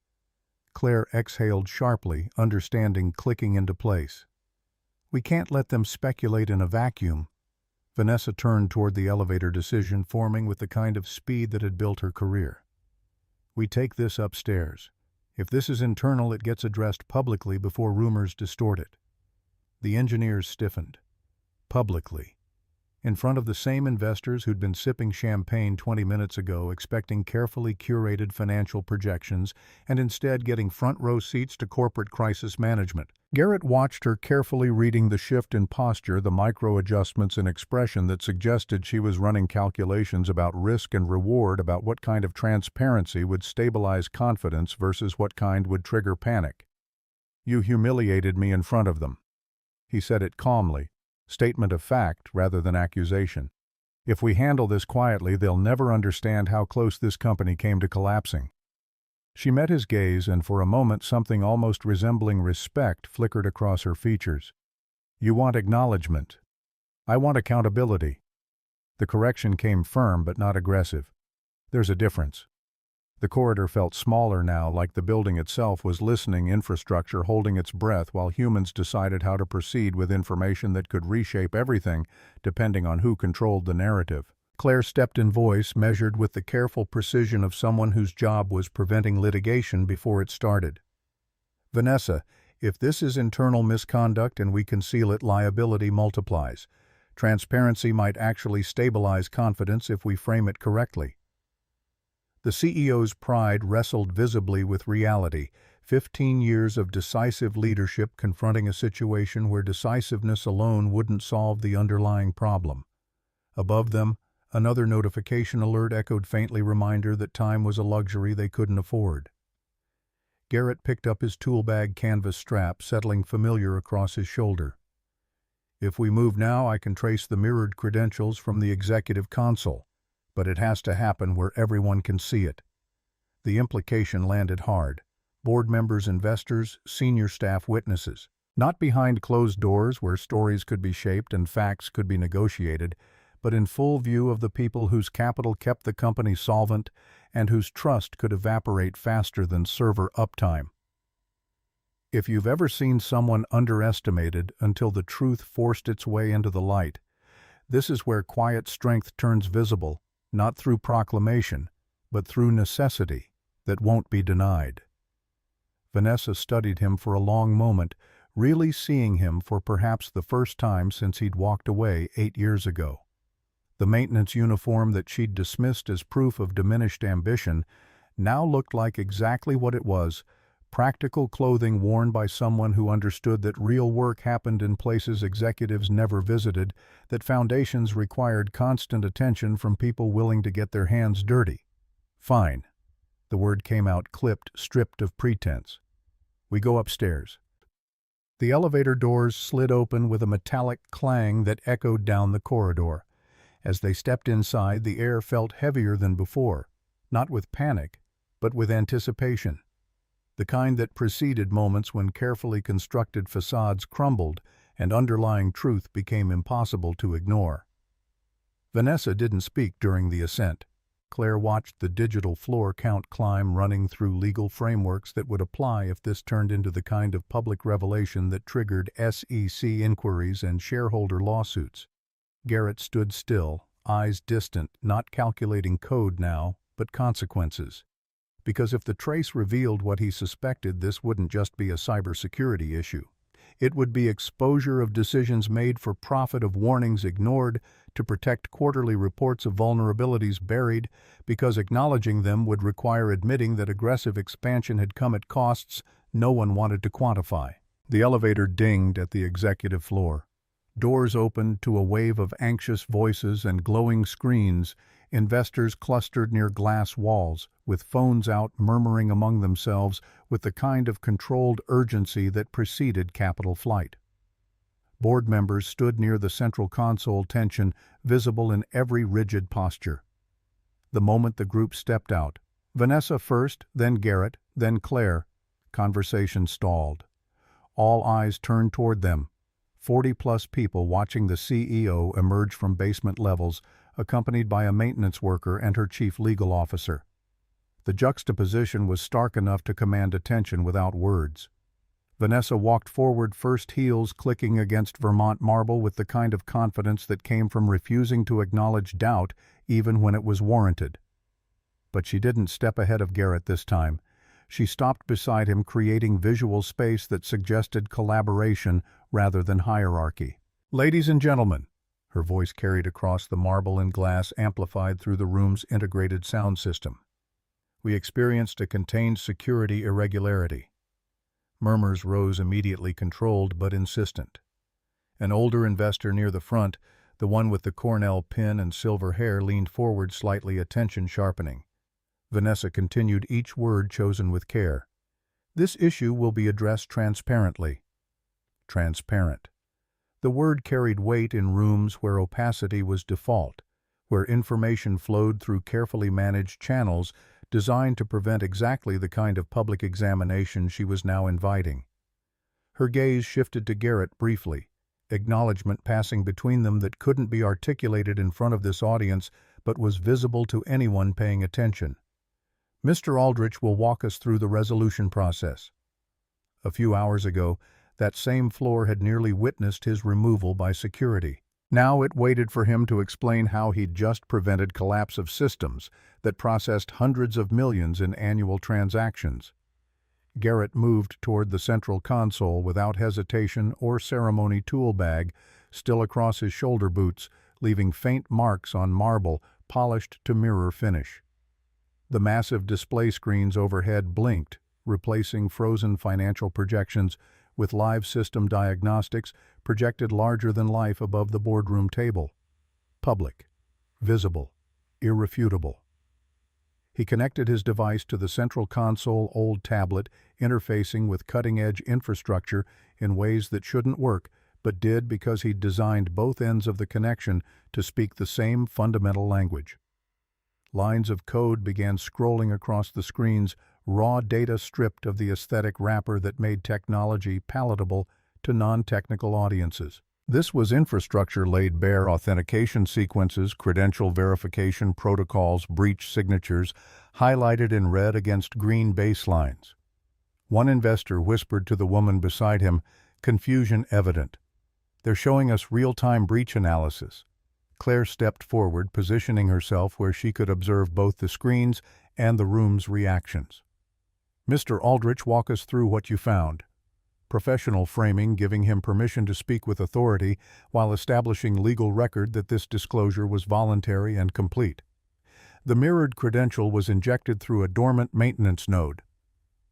Claire exhaled sharply, understanding clicking into place. We can't let them speculate in a vacuum. Vanessa turned toward the elevator, decision forming with the kind of speed that had built her career. We take this upstairs. If this is internal, it gets addressed publicly before rumors distort it. The engineers stiffened. Publicly. In front of the same investors who'd been sipping champagne 20 minutes ago, expecting carefully curated financial projections, and instead getting front-row seats to corporate crisis management. Garrett watched her carefully, reading the shift in posture, the micro-adjustments in expression that suggested she was running calculations about risk and reward, about what kind of transparency would stabilize confidence versus what kind would trigger panic. You humiliated me in front of them. He said it calmly. Statement of fact rather than accusation. If we handle this quietly, they'll never understand how close this company came to collapsing. She met his gaze, and for a moment something almost resembling respect flickered across her features. You want acknowledgement. I want accountability. The correction came firm but not aggressive. There's a difference. The corridor felt smaller now, like the building itself was listening, infrastructure holding its breath while humans decided how to proceed with information that could reshape everything, depending on who controlled the narrative. Claire stepped in, voice measured with the careful precision of someone whose job was preventing litigation before it started. Vanessa, if this is internal misconduct and we conceal it, liability multiplies. Transparency might actually stabilize confidence if we frame it correctly. The CEO's pride wrestled visibly with reality. 15 years of decisive leadership confronting a situation where decisiveness alone wouldn't solve the underlying problem. Above them, another notification alert echoed faintly, reminder that time was a luxury they couldn't afford. Garrett picked up his tool bag canvas strap, settling familiar across his shoulder. If we move now, I can trace the mirrored credentials from the executive console. But it has to happen where everyone can see it. The implication landed hard. Board members, investors, senior staff, witnesses. Not behind closed doors where stories could be shaped and facts could be negotiated, but in full view of the people whose capital kept the company solvent and whose trust could evaporate faster than server uptime. If you've ever seen someone underestimated until the truth forced its way into the light, this is where quiet strength turns visible. Not through proclamation, but through necessity that won't be denied. Vanessa studied him for a long moment, really seeing him for perhaps the first time since he'd walked away 8 years ago. The maintenance uniform that she'd dismissed as proof of diminished ambition now looked like exactly what it was: practical clothing worn by someone who understood that real work happened in places executives never visited, that foundations required constant attention from people willing to get their hands dirty. "Fine." The word came out clipped, stripped of pretense. "We go upstairs." The elevator doors slid open with a metallic clang that echoed down the corridor. As they stepped inside, the air felt heavier than before, not with panic, but with anticipation. The kind that preceded moments when carefully constructed facades crumbled and underlying truth became impossible to ignore. Vanessa didn't speak during the ascent. Claire watched the digital floor count climb, running through legal frameworks that would apply if this turned into the kind of public revelation that triggered SEC inquiries and shareholder lawsuits. Garrett stood still, eyes distant, not calculating code now, but consequences. Because if the trace revealed what he suspected, this wouldn't just be a cybersecurity issue. It would be exposure of decisions made for profit, of warnings ignored to protect quarterly reports, of vulnerabilities buried because acknowledging them would require admitting that aggressive expansion had come at costs no one wanted to quantify. The elevator dinged at the executive floor. Doors opened to a wave of anxious voices and glowing screens. Investors clustered near glass walls, with phones out, murmuring among themselves with the kind of controlled urgency that preceded capital flight. Board members stood near the central console, tension visible in every rigid posture. The moment the group stepped out, Vanessa first, then Garrett, then Claire, conversation stalled. All eyes turned toward them. 40-plus people watching the CEO emerge from basement levels, accompanied by a maintenance worker and her chief legal officer. The juxtaposition was stark enough to command attention without words. Vanessa walked forward, first heels clicking against Vermont marble with the kind of confidence that came from refusing to acknowledge doubt even when it was warranted. But she didn't step ahead of Garrett this time. She stopped beside him, creating visual space that suggested collaboration rather than hierarchy. "Ladies and gentlemen," her voice carried across the marble and glass, amplified through the room's integrated sound system. "We experienced a contained security irregularity." Murmurs rose, immediately controlled but insistent. An older investor near the front, the one with the Cornell pin and silver hair, leaned forward slightly, attention sharpening. Vanessa continued, each word chosen with care. "This issue will be addressed transparently." Transparent. The word carried weight in rooms where opacity was default, where information flowed through carefully managed channels designed to prevent exactly the kind of public examination she was now inviting. Her gaze shifted to Garrett briefly, acknowledgement passing between them that couldn't be articulated in front of this audience but was visible to anyone paying attention. "Mr. Aldrich will walk us through the resolution process." A few hours ago, that same floor had nearly witnessed his removal by security. Now it waited for him to explain how he'd just prevented collapse of systems that processed hundreds of millions in annual transactions. Garrett moved toward the central console without hesitation or ceremony, tool bag still across his shoulder boots, leaving faint marks on marble polished to mirror finish. The massive display screens overhead blinked, replacing frozen financial projections with live system diagnostics projected larger than life above the boardroom table. Public, visible, irrefutable. He connected his device to the central console, old tablet, interfacing with cutting-edge infrastructure in ways that shouldn't work, but did because he'd designed both ends of the connection to speak the same fundamental language. Lines of code began scrolling across the screens, raw data stripped of the aesthetic wrapper that made technology palatable to non-technical audiences. This was infrastructure laid bare: authentication sequences, credential verification protocols, breach signatures, highlighted in red against green baselines. One investor whispered to the woman beside him, confusion evident. "They're showing us real-time breach analysis." Claire stepped forward, positioning herself where she could observe both the screens and the room's reactions. "Mr. Aldrich, walk us through what you found." professional framing giving him permission to speak with authority while establishing legal record that this disclosure was voluntary and complete. The mirrored credential was injected through a dormant maintenance node.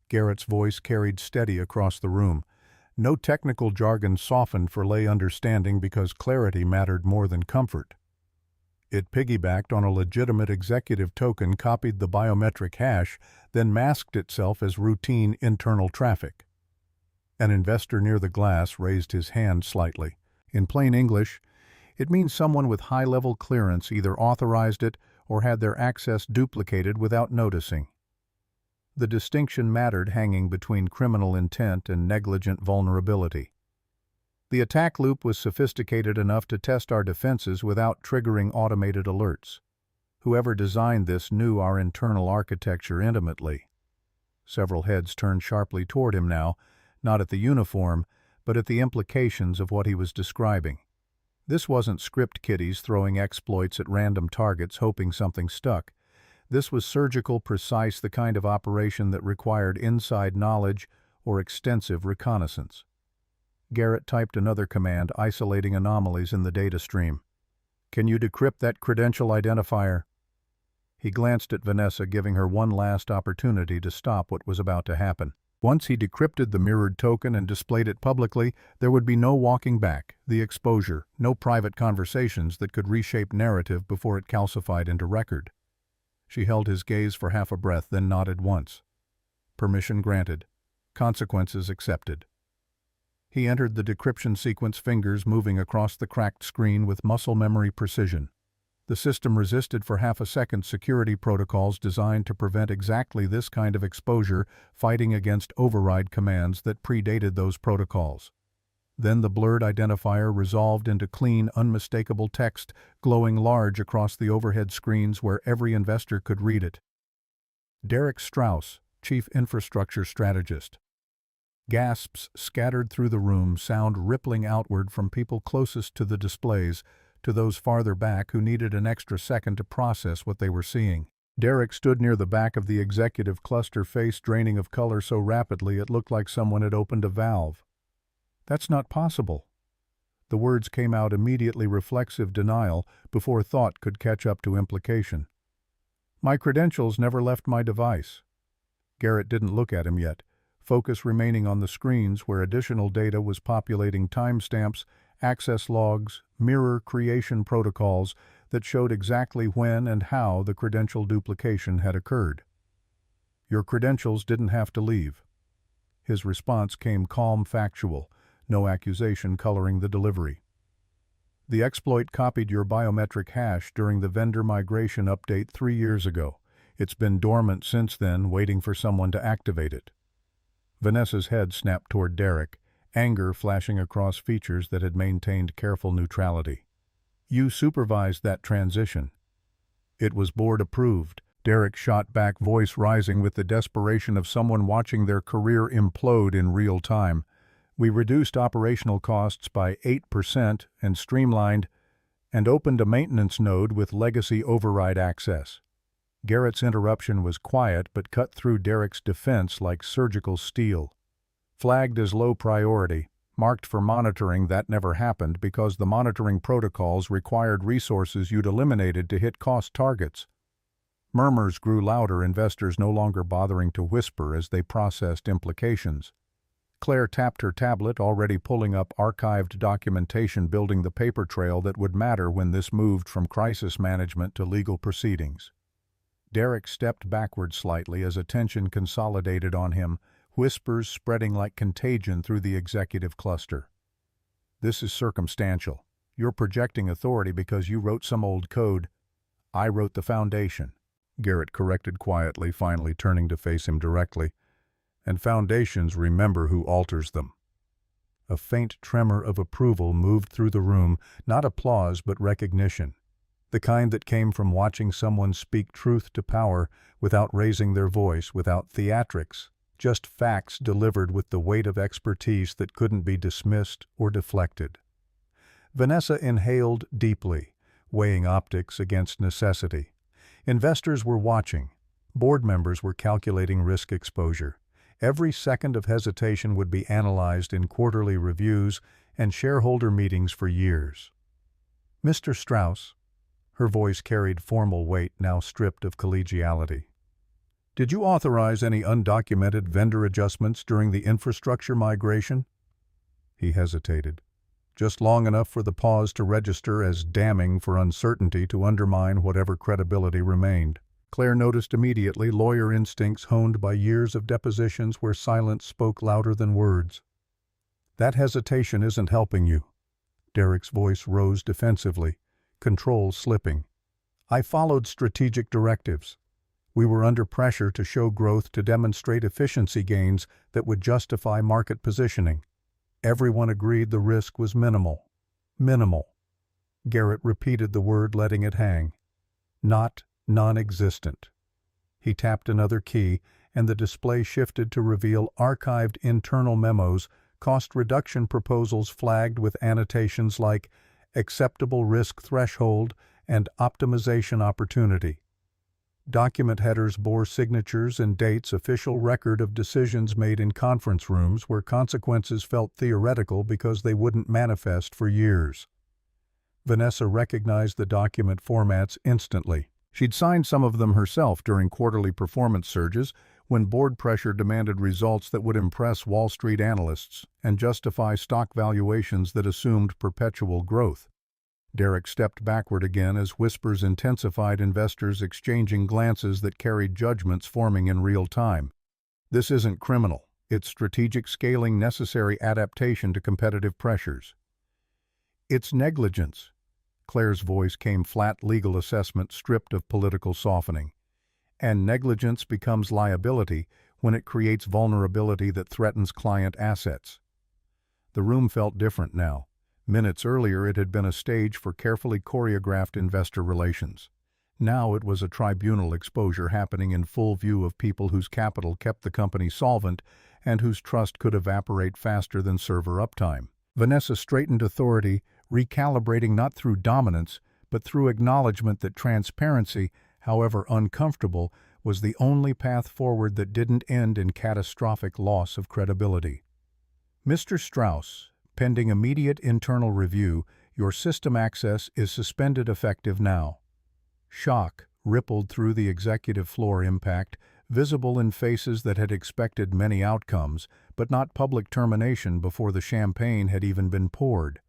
Garrett's voice carried steady across the room. No technical jargon softened for lay understanding because clarity mattered more than comfort. It piggybacked on a legitimate executive token, copied the biometric hash, then masked itself as routine internal traffic. An investor near the glass raised his hand slightly. In plain English, it means someone with high-level clearance either authorized it or had their access duplicated without noticing. The distinction mattered, hanging between criminal intent and negligent vulnerability. The attack loop was sophisticated enough to test our defenses without triggering automated alerts. Whoever designed this knew our internal architecture intimately. Several heads turned sharply toward him now, not at the uniform, but at the implications of what he was describing. This wasn't script kiddies throwing exploits at random targets hoping something stuck. This was surgical, precise, the kind of operation that required inside knowledge or extensive reconnaissance. Garrett typed another command, isolating anomalies in the data stream. "Can you decrypt that credential identifier?" He glanced at Vanessa, giving her one last opportunity to stop what was about to happen. Once he decrypted the mirrored token and displayed it publicly, there would be no walking back, the exposure, no private conversations that could reshape narrative before it calcified into record. She held his gaze for half a breath, then nodded once. Permission granted. Consequences accepted. He entered the decryption sequence, fingers moving across the cracked screen with muscle memory precision. The system resisted for half a second, security protocols designed to prevent exactly this kind of exposure, fighting against override commands that predated those protocols. Then the blurred identifier resolved into clean, unmistakable text, glowing large across the overhead screens where every investor could read it. Derek Strauss, Chief Infrastructure Strategist. Gasps scattered through the room, sound rippling outward from people closest to the displays to those farther back who needed an extra second to process what they were seeing. Derek stood near the back of the executive cluster, face draining of color so rapidly it looked like someone had opened a valve. "That's not possible." The words came out immediately, reflexive denial, before thought could catch up to implication. "My credentials never left my device." Garrett didn't look at him yet, focus remaining on the screens where additional data was populating, timestamps, access logs, mirror creation protocols that showed exactly when and how the credential duplication had occurred. "Your credentials didn't have to leave." His response came calm, factual, no accusation coloring the delivery. "The exploit copied your biometric hash during the vendor migration update 3 years ago. It's been dormant since then, waiting for someone to activate it." Vanessa's head snapped toward Derek, anger flashing across features that had maintained careful neutrality. "You supervised that transition." "It was board approved." Derek shot back, voice rising with the desperation of someone watching their career implode in real time. "We reduced operational costs by 8% and streamlined and opened a maintenance node with legacy override access." Garrett's interruption was quiet but cut through Derek's defense like surgical steel. "Flagged as low priority, marked for monitoring, that never happened because the monitoring protocols required resources you'd eliminated to hit cost targets." Murmurs grew louder, investors no longer bothering to whisper as they processed implications. Claire tapped her tablet, already pulling up archived documentation, building the paper trail that would matter when this moved from crisis management to legal proceedings. Derek stepped backward slightly as attention consolidated on him, whispers spreading like contagion through the executive cluster. "This is circumstantial. You're projecting authority because you wrote some old code. I wrote the foundation," Garrett corrected quietly, finally turning to face him directly. "And foundations remember who alters them." A faint tremor of approval moved through the room, not applause but recognition. The kind that came from watching someone speak truth to power without raising their voice, without theatrics, just facts delivered with the weight of expertise that couldn't be dismissed or deflected. Vanessa inhaled deeply, weighing optics against necessity. Investors were watching. Board members were calculating risk exposure. Every second of hesitation would be analyzed in quarterly reviews and shareholder meetings for years. "Mr. Strauss," her voice carried formal weight now stripped of collegiality, "did you authorize any undocumented vendor adjustments during the infrastructure migration?" He hesitated, just long enough for the pause to register as damning for uncertainty to undermine whatever credibility remained. Claire noticed immediately lawyer instincts honed by years of depositions where silence spoke louder than words. "That hesitation isn't helping you." Derek's voice rose defensively, control slipping. "I followed strategic directives. We were under pressure to show growth to demonstrate efficiency gains that would justify market positioning. Everyone agreed the risk was minimal." Minimal. Garrett repeated the word, letting it hang. Not non-existent. He tapped another key, and the display shifted to reveal archived internal memos, cost reduction proposals flagged with annotations like acceptable risk threshold and optimization opportunity. Document headers bore signatures and dates, official record of decisions made in conference rooms where consequences felt theoretical because they wouldn't manifest for years. Vanessa recognized the document formats instantly. She'd signed some of them herself during quarterly performance surges when board pressure demanded results that would impress Wall Street analysts and justify stock valuations that assumed perpetual growth. Derek stepped backward again as whispers intensified, investors exchanging glances that carried judgments forming in real time. "This isn't criminal. It's strategic scaling, necessary adaptation to competitive pressures." "It's negligence." Claire's voice came flat, legal assessment stripped of political softening. "And negligence becomes liability when it creates vulnerability that threatens client assets." The room felt different now. Minutes earlier it had been a stage for carefully choreographed investor relations. Now it was a tribunal exposure happening in full view of people whose capital kept the company solvent and whose trust could evaporate faster than server uptime. Vanessa straightened authority, recalibrating not through dominance, but through acknowledgement that transparency, however uncomfortable, was the only path forward that didn't end in catastrophic loss of credibility. "Mr. Strauss, pending immediate internal review, your system access is suspended effective now." Shock rippled through the executive floor, impact visible in faces that had expected many outcomes, but not public termination before the champagne had even been poured.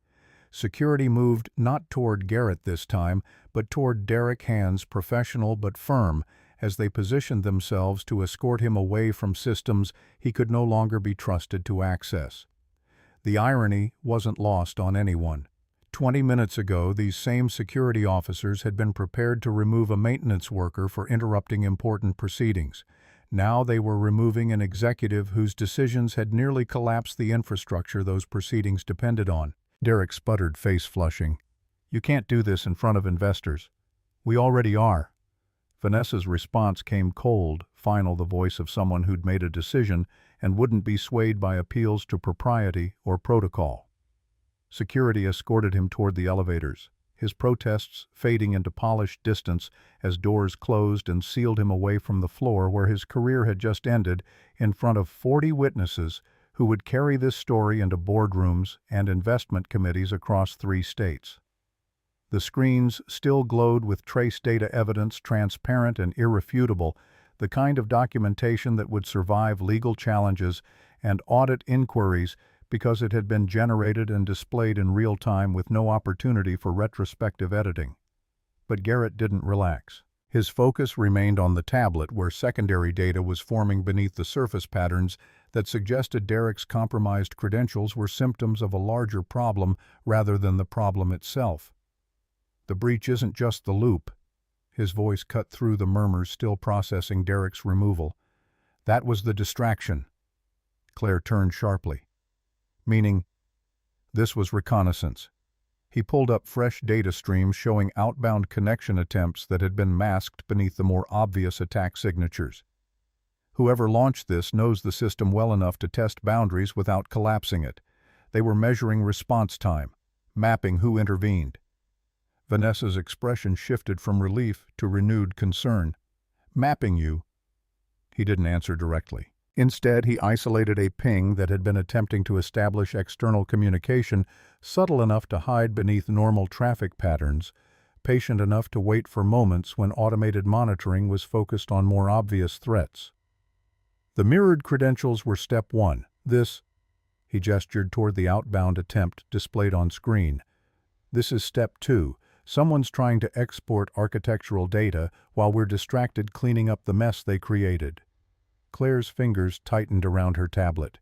Security moved not toward Garrett this time, but toward Derek, hands professional but firm, as they positioned themselves to escort him away from systems he could no longer be trusted to access. The irony wasn't lost on anyone. 20 minutes ago, these same security officers had been prepared to remove a maintenance worker for interrupting important proceedings. Now they were removing an executive whose decisions had nearly collapsed the infrastructure those proceedings depended on. Derek sputtered, face flushing. "You can't do this in front of investors." "We already are." Vanessa's response came cold, final, the voice of someone who'd made a decision and wouldn't be swayed by appeals to propriety or protocol. Security escorted him toward the elevators, his protests fading into polished distance as doors closed and sealed him away from the floor where his career had just ended, in front of 40 witnesses who would carry this story into boardrooms and investment committees across 3 states. The screens still glowed with trace data evidence, transparent and irrefutable, the kind of documentation that would survive legal challenges and audit inquiries because it had been generated and displayed in real time with no opportunity for retrospective editing. But Garrett didn't relax. His focus remained on the tablet where secondary data was forming beneath the surface patterns that suggested Derek's compromised credentials were symptoms of a larger problem rather than the problem itself. "The breach isn't just the loop." His voice cut through the murmurs still processing Derek's removal. "That was the distraction." Claire turned sharply. "Meaning?" "This was reconnaissance." He pulled up fresh data streams showing outbound connection attempts that had been masked beneath the more obvious attack signatures. Whoever launched this knows the system well enough to test boundaries without collapsing it. They were measuring response time, mapping who intervened. Vanessa's expression shifted from relief to renewed concern. "Mapping you?" He didn't answer directly. Instead, he isolated a ping that had been attempting to establish external communication, subtle enough to hide beneath normal traffic patterns, patient enough to wait for moments when automated monitoring was focused on more obvious threats. The mirrored credentials were step one. He gestured toward the outbound attempt displayed on screen. This is step two. Someone's trying to export architectural data while we're distracted cleaning up the mess they created. Claire's fingers tightened around her tablet.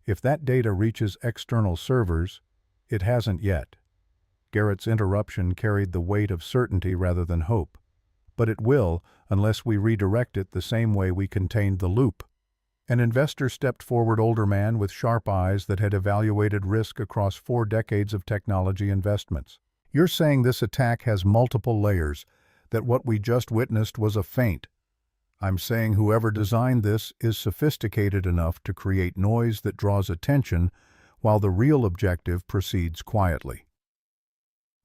If that data reaches external servers, it hasn't yet. Garrett's interruption carried the weight of certainty rather than hope. But it will, unless we redirect it the same way we contained the loop. An investor stepped forward, older man with sharp eyes that had evaluated risk across 4 decades of technology investments. You're saying this attack has multiple layers, that what we just witnessed was a feint. I'm saying whoever designed this is sophisticated enough to create noise that draws attention while the real objective proceeds quietly.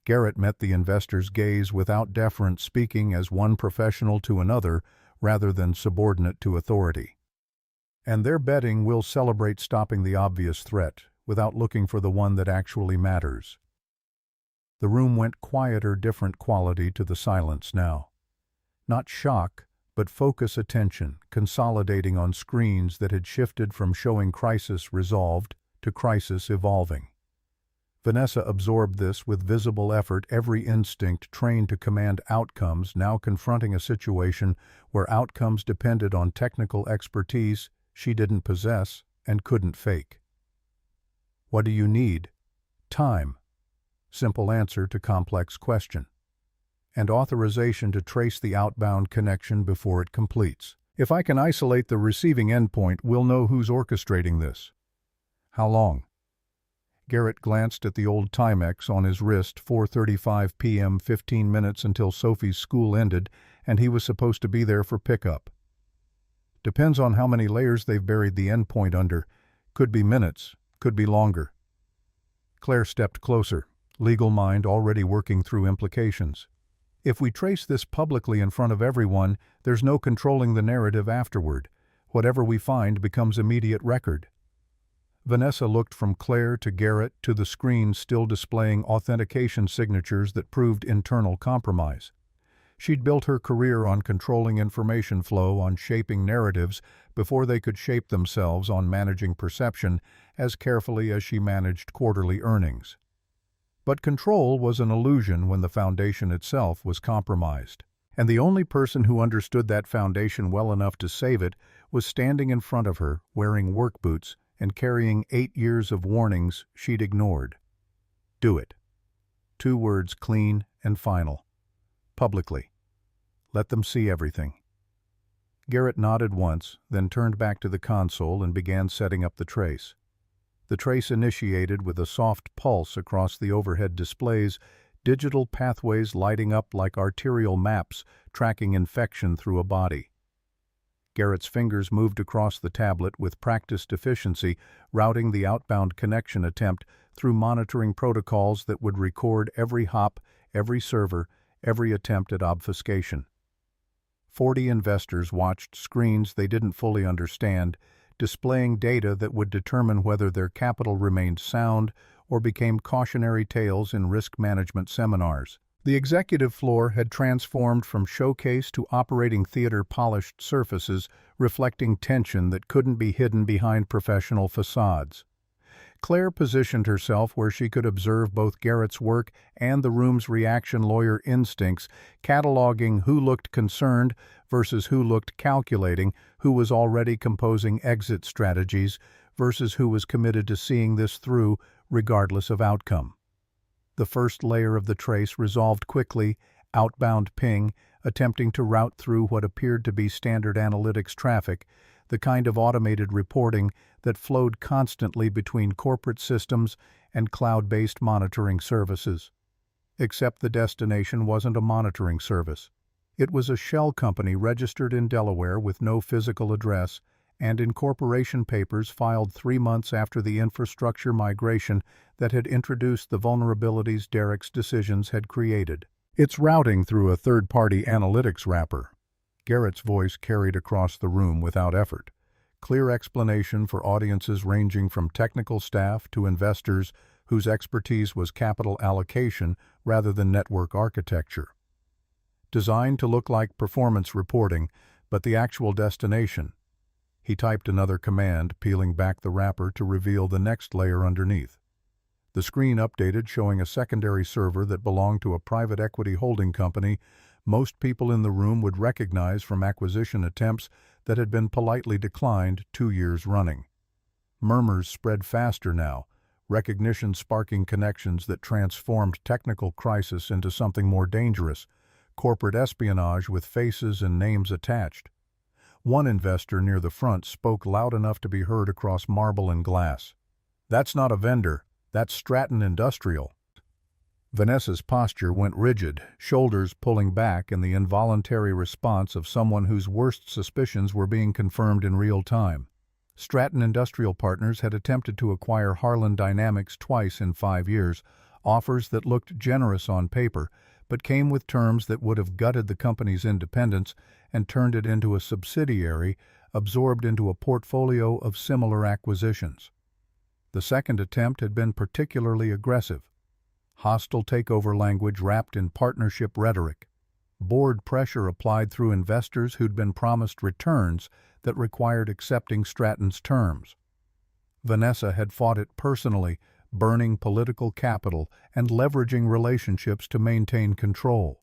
Garrett met the investor's gaze without deference, speaking as one professional to another rather than subordinate to authority. And they're betting we'll celebrate stopping the obvious threat without looking for the one that actually matters. The room went quieter, different quality to the silence now. Not shock, but focus attention, consolidating on screens that had shifted from showing crisis resolved to crisis evolving. Vanessa absorbed this with visible effort, every instinct trained to command outcomes, now confronting a situation where outcomes depended on technical expertise she didn't possess and couldn't fake. What do you need? Time. Simple answer to complex question. And authorization to trace the outbound connection before it completes. If I can isolate the receiving endpoint, we'll know who's orchestrating this. How long? Garrett glanced at the old Timex on his wrist, 4:35 p.m., 15 minutes until Sophie's school ended, and he was supposed to be there for pickup. Depends on how many layers they've buried the endpoint under. Could be minutes, could be longer. Claire stepped closer, legal mind already working through implications. If we trace this publicly in front of everyone, there's no controlling the narrative afterward. Whatever we find becomes immediate record. Vanessa looked from Claire to Garrett to the screen still displaying authentication signatures that proved internal compromise. She'd built her career on controlling information flow, on shaping narratives before they could shape themselves, on managing perception as carefully as she managed quarterly earnings. But control was an illusion when the foundation itself was compromised. And the only person who understood that foundation well enough to save it was standing in front of her, wearing work boots and carrying 8 years of warnings she'd ignored. Do it. 2 words, clean and final. Publicly. Let them see everything. Garrett nodded once, then turned back to the console and began setting up the trace. The trace initiated with a soft pulse across the overhead displays, digital pathways lighting up like arterial maps tracking infection through a body. Garrett's fingers moved across the tablet with practiced efficiency, routing the outbound connection attempt through monitoring protocols that would record every hop, every server, every attempt at obfuscation. 40 investors watched screens they didn't fully understand, displaying data that would determine whether their capital remained sound or became cautionary tales in risk management seminars. The executive floor had transformed from showcase to operating theater, polished surfaces reflecting tension that couldn't be hidden behind professional facades. Claire positioned herself where she could observe both Garrett's work and the room's reaction, lawyer instincts, cataloging who looked concerned versus who looked calculating, who was already composing exit strategies versus who was committed to seeing this through regardless of outcome. The first layer of the trace resolved quickly, outbound ping, attempting to route through what appeared to be standard analytics traffic, the kind of automated reporting that flowed constantly between corporate systems and cloud-based monitoring services. Except the destination wasn't a monitoring service. It was a shell company registered in Delaware with no physical address, and incorporation papers filed 3 months after the infrastructure migration that had introduced the vulnerabilities Derek's decisions had created. It's routing through a third-party analytics wrapper. Garrett's voice carried across the room without effort. Clear explanation for audiences ranging from technical staff to investors whose expertise was capital allocation rather than network architecture. Designed to look like performance reporting, but the actual destination. He typed another command, peeling back the wrapper to reveal the next layer underneath. The screen updated, showing a secondary server that belonged to a private equity holding company most people in the room would recognize from acquisition attempts that had been politely declined 2 years running. Murmurs spread faster now, recognition sparking connections that transformed technical crisis into something more dangerous, corporate espionage with faces and names attached. One investor near the front spoke loud enough to be heard across marble and glass. "That's not a vendor, that's Stratton Industrial." Vanessa's posture went rigid, shoulders pulling back in the involuntary response of someone whose worst suspicions were being confirmed in real time. Stratton Industrial Partners had attempted to acquire Harlan Dynamics twice in 5 years, offers that looked generous on paper, but came with terms that would have gutted the company's independence and turned it into a subsidiary absorbed into a portfolio of similar acquisitions. The second attempt had been particularly aggressive. Hostile takeover language wrapped in partnership rhetoric. Board pressure applied through investors who'd been promised returns that required accepting Stratton's terms. Vanessa had fought it personally, burning political capital and leveraging relationships to maintain control.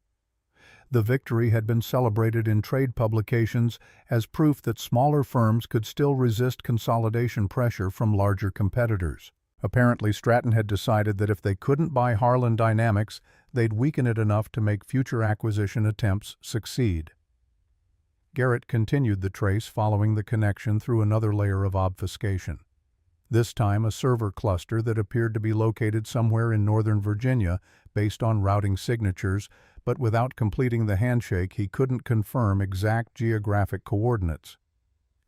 The victory had been celebrated in trade publications as proof that smaller firms could still resist consolidation pressure from larger competitors. Apparently, Stratton had decided that if they couldn't buy Harlan Dynamics, they'd weaken it enough to make future acquisition attempts succeed. Garrett continued the trace, following the connection through another layer of obfuscation. This time a server cluster that appeared to be located somewhere in Northern Virginia based on routing signatures, but without completing the handshake he couldn't confirm exact geographic coordinates.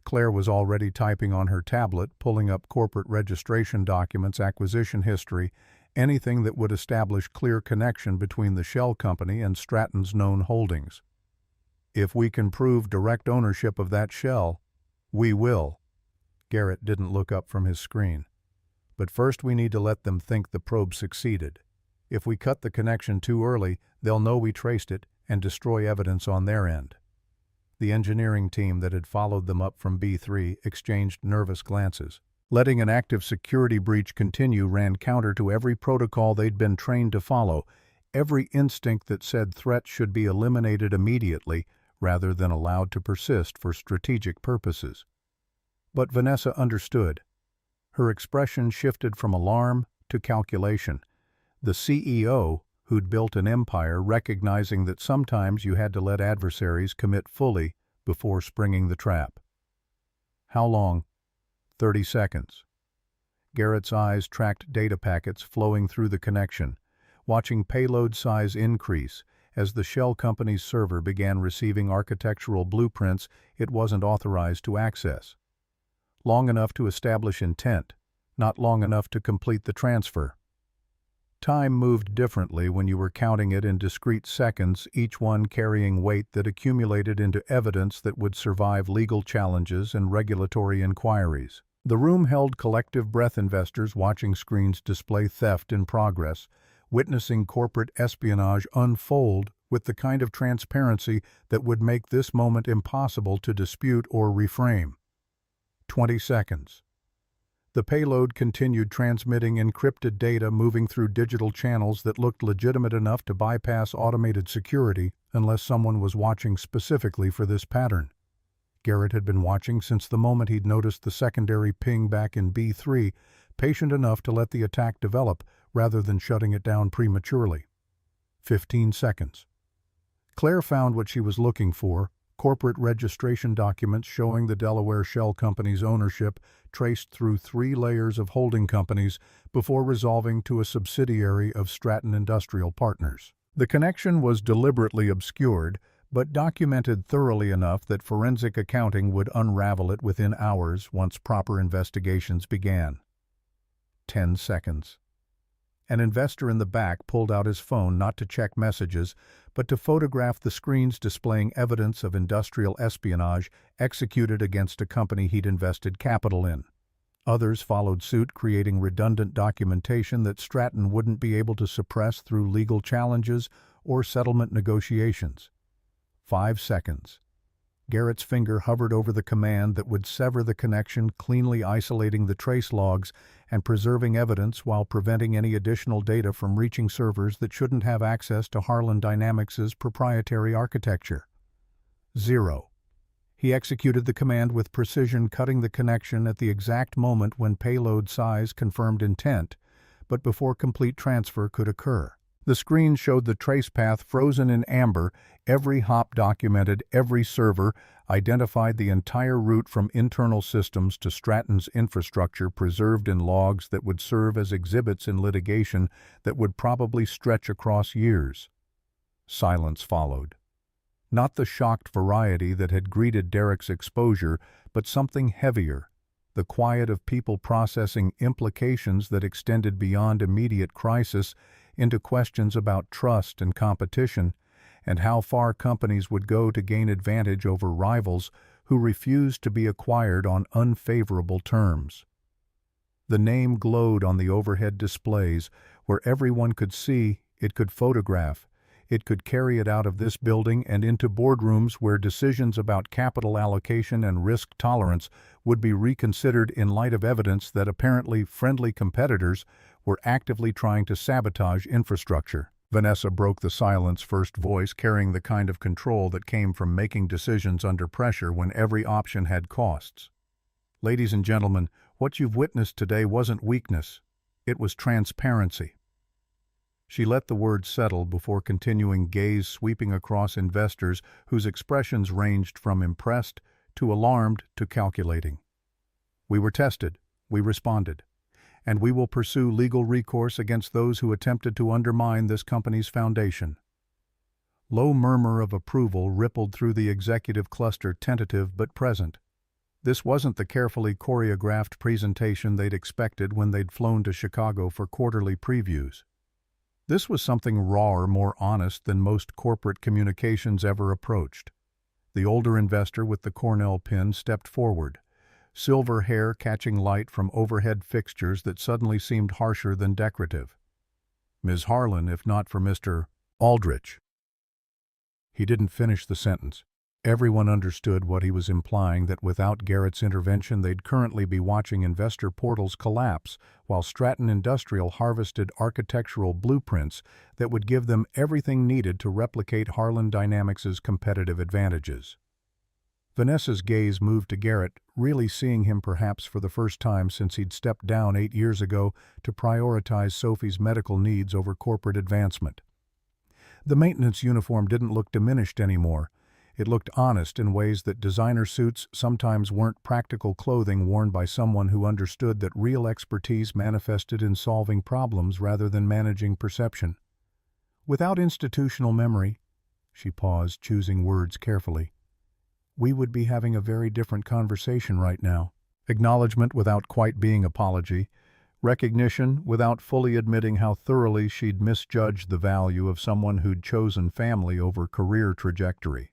Claire was already typing on her tablet, pulling up corporate registration documents, acquisition history, anything that would establish clear connection between the shell company and Stratton's known holdings. "If we can prove direct ownership of that shell, we will." Garrett didn't look up from his screen. "But first we need to let them think the probe succeeded. If we cut the connection too early, they'll know we traced it and destroy evidence on their end." The engineering team that had followed them up from B3 exchanged nervous glances. Letting an active security breach continue ran counter to every protocol they'd been trained to follow. Every instinct that said threats should be eliminated immediately rather than allowed to persist for strategic purposes. But Vanessa understood. Her expression shifted from alarm to calculation. The CEO, who'd built an empire, recognizing that sometimes you had to let adversaries commit fully before springing the trap. "How long?" 30 seconds. Garrett's eyes tracked data packets flowing through the connection, watching payload size increase as the shell company's server began receiving architectural blueprints it wasn't authorized to access. Long enough to establish intent, not long enough to complete the transfer. Time moved differently when you were counting it in discrete seconds, each one carrying weight that accumulated into evidence that would survive legal challenges and regulatory inquiries. The room held collective breath, investors watching screens display theft in progress, witnessing corporate espionage unfold with the kind of transparency that would make this moment impossible to dispute or reframe. 20 seconds. The payload continued transmitting encrypted data, moving through digital channels that looked legitimate enough to bypass automated security unless someone was watching specifically for this pattern. Garrett had been watching since the moment he'd noticed the secondary ping back in B3, patient enough to let the attack develop rather than shutting it down prematurely. 15 seconds. Claire found what she was looking for: corporate registration documents showing the Delaware Shell Company's ownership traced through 3 layers of holding companies before resolving to a subsidiary of Stratton Industrial Partners. The connection was deliberately obscured, but documented thoroughly enough that forensic accounting would unravel it within hours once proper investigations began. 10 seconds. An investor in the back pulled out his phone not to check messages, but to photograph the screens displaying evidence of industrial espionage executed against a company he'd invested capital in. Others followed suit, creating redundant documentation that Stratton wouldn't be able to suppress through legal challenges or settlement negotiations. 5 seconds. Garrett's finger hovered over the command that would sever the connection, cleanly isolating the trace logs and preserving evidence while preventing any additional data from reaching servers that shouldn't have access to Harlan Dynamics' proprietary architecture. 0. He executed the command with precision, cutting the connection at the exact moment when payload size confirmed intent, but before complete transfer could occur. The screen showed the trace path frozen in amber, every hop documented, every server identified, the entire route from internal systems to Stratton's infrastructure preserved in logs that would serve as exhibits in litigation that would probably stretch across years. Silence followed. Not the shocked variety that had greeted Derek's exposure, but something heavier, the quiet of people processing implications that extended beyond immediate crisis into questions about trust and competition, and how far companies would go to gain advantage over rivals who refused to be acquired on unfavorable terms. The name glowed on the overhead displays, where everyone could see, it could photograph, it could carry it out of this building and into boardrooms where decisions about capital allocation and risk tolerance would be reconsidered in light of evidence that apparently friendly competitors were actively trying to sabotage infrastructure. Vanessa broke the silence, first voice carrying the kind of control that came from making decisions under pressure when every option had costs. Ladies and gentlemen, what you've witnessed today wasn't weakness. It was transparency. She let the words settle before continuing, gaze sweeping across investors whose expressions ranged from impressed to alarmed to calculating. We were tested. We responded. And we will pursue legal recourse against those who attempted to undermine this company's foundation. Low murmur of approval rippled through the executive cluster, tentative but present. This wasn't the carefully choreographed presentation they'd expected when they'd flown to Chicago for quarterly previews. This was something rawer, more honest than most corporate communications ever approached. The older investor with the Cornell pin stepped forward, silver hair catching light from overhead fixtures that suddenly seemed harsher than decorative. Ms. Harlan, if not for Mr. Aldrich. He didn't finish the sentence. Everyone understood what he was implying, that without Garrett's intervention they'd currently be watching investor portals collapse, while Stratton Industrial harvested architectural blueprints that would give them everything needed to replicate Harlan Dynamics' competitive advantages. Vanessa's gaze moved to Garrett, really seeing him perhaps for the first time since he'd stepped down 8 years ago to prioritize Sophie's medical needs over corporate advancement. The maintenance uniform didn't look diminished anymore. It looked honest in ways that designer suits sometimes weren't, practical clothing worn by someone who understood that real expertise manifested in solving problems rather than managing perception. Without institutional memory, she paused, choosing words carefully, we would be having a very different conversation right now. Acknowledgement without quite being apology, recognition without fully admitting how thoroughly she'd misjudged the value of someone who'd chosen family over career trajectory.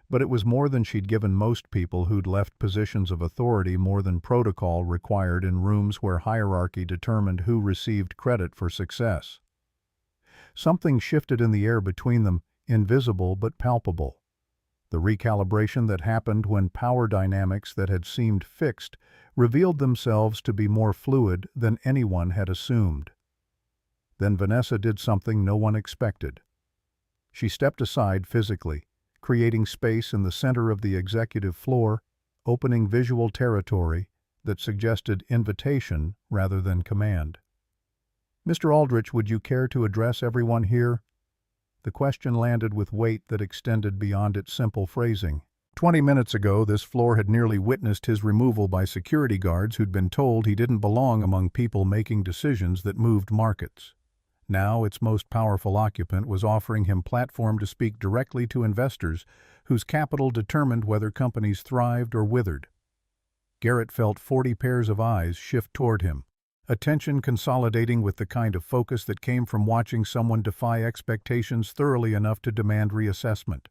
But it was more than she'd given most people who'd left positions of authority, more than protocol required in rooms where hierarchy determined who received credit for success. Something shifted in the air between them, invisible but palpable. The recalibration that happened when power dynamics that had seemed fixed revealed themselves to be more fluid than anyone had assumed. Then Vanessa did something no one expected. She stepped aside physically, creating space in the center of the executive floor, opening visual territory that suggested invitation rather than command. Mr. Aldrich, would you care to address everyone here? The question landed with weight that extended beyond its simple phrasing. 20 minutes ago, this floor had nearly witnessed his removal by security guards who'd been told he didn't belong among people making decisions that moved markets. Now, its most powerful occupant was offering him platform to speak directly to investors whose capital determined whether companies thrived or withered. Garrett felt 40 pairs of eyes shift toward him, attention consolidating with the kind of focus that came from watching someone defy expectations thoroughly enough to demand reassessment.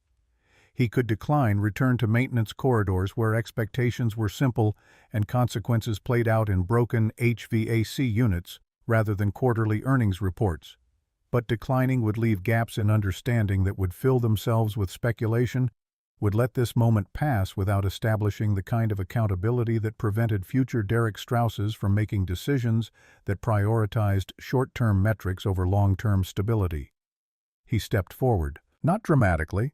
He could decline, return to maintenance corridors where expectations were simple and consequences played out in broken HVAC units rather than quarterly earnings reports. But declining would leave gaps in understanding that would fill themselves with speculation, would let this moment pass without establishing the kind of accountability that prevented future Derek Strausses from making decisions that prioritized short-term metrics over long-term stability. He stepped forward, not dramatically,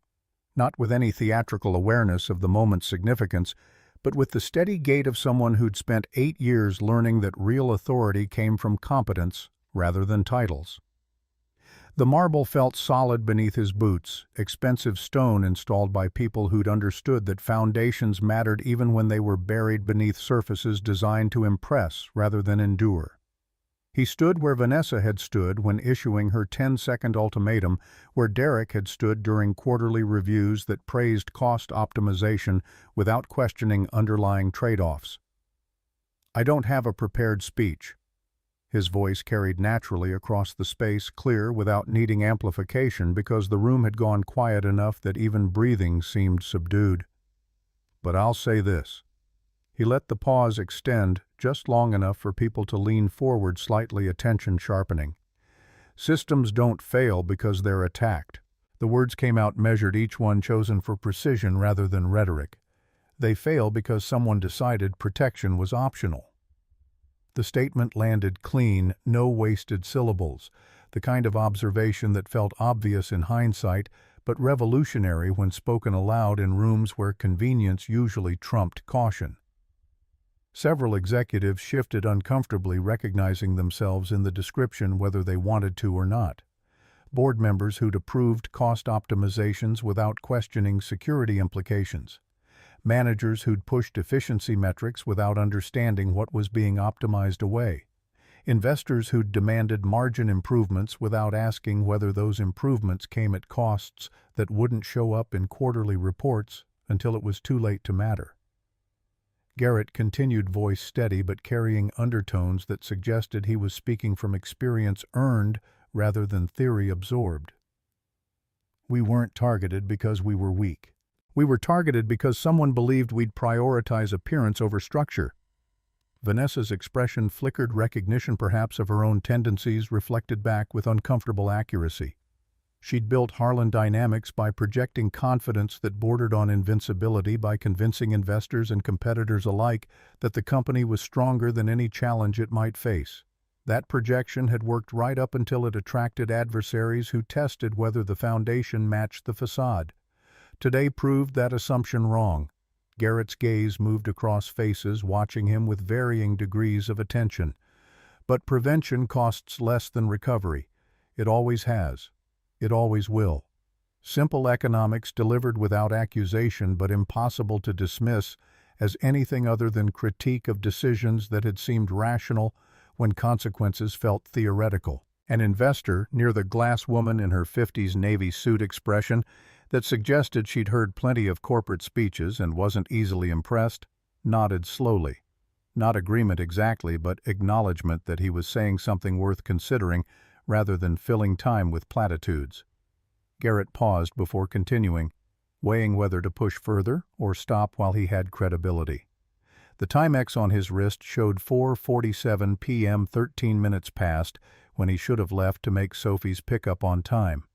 not with any theatrical awareness of the moment's significance, but with the steady gait of someone who'd spent 8 years learning that real authority came from competence rather than titles. The marble felt solid beneath his boots, expensive stone installed by people who'd understood that foundations mattered even when they were buried beneath surfaces designed to impress rather than endure. He stood where Vanessa had stood when issuing her 10-second ultimatum, where Derek had stood during quarterly reviews that praised cost optimization without questioning underlying trade-offs. "I don't have a prepared speech." His voice carried naturally across the space, clear without needing amplification because the room had gone quiet enough that even breathing seemed subdued. "But I'll say this." He let the pause extend just long enough for people to lean forward slightly, attention sharpening. "Systems don't fail because they're attacked." The words came out measured, each one chosen for precision rather than rhetoric. "They fail because someone decided protection was optional." The statement landed clean, no wasted syllables, the kind of observation that felt obvious in hindsight, but revolutionary when spoken aloud in rooms where convenience usually trumped caution. Several executives shifted uncomfortably, recognizing themselves in the description whether they wanted to or not. Board members who'd approved cost optimizations without questioning security implications. Managers who'd pushed efficiency metrics without understanding what was being optimized away. Investors who'd demanded margin improvements without asking whether those improvements came at costs that wouldn't show up in quarterly reports until it was too late to matter. Garrett continued, voice steady but carrying undertones that suggested he was speaking from experience earned rather than theory absorbed. "We weren't targeted because we were weak. We were targeted because someone believed we'd prioritize appearance over structure." Vanessa's expression flickered, recognition perhaps of her own tendencies reflected back with uncomfortable accuracy. She'd built Harlan Dynamics by projecting confidence that bordered on invincibility, by convincing investors and competitors alike that the company was stronger than any challenge it might face. That projection had worked right up until it attracted adversaries who tested whether the foundation matched the facade. Today proved that assumption wrong. Garrett's gaze moved across faces, watching him with varying degrees of attention. But prevention costs less than recovery. It always has. It always will. Simple economics delivered without accusation but impossible to dismiss as anything other than critique of decisions that had seemed rational when consequences felt theoretical. An investor, near the glass woman in her 50s Navy suit expression that suggested she'd heard plenty of corporate speeches and wasn't easily impressed, nodded slowly. Not agreement exactly, but acknowledgement that he was saying something worth considering rather than filling time with platitudes. Garrett paused before continuing, weighing whether to push further or stop while he had credibility. The Timex on his wrist showed 4:47 p.m. 13 minutes past when he should have left to make Sophie's pickup on time.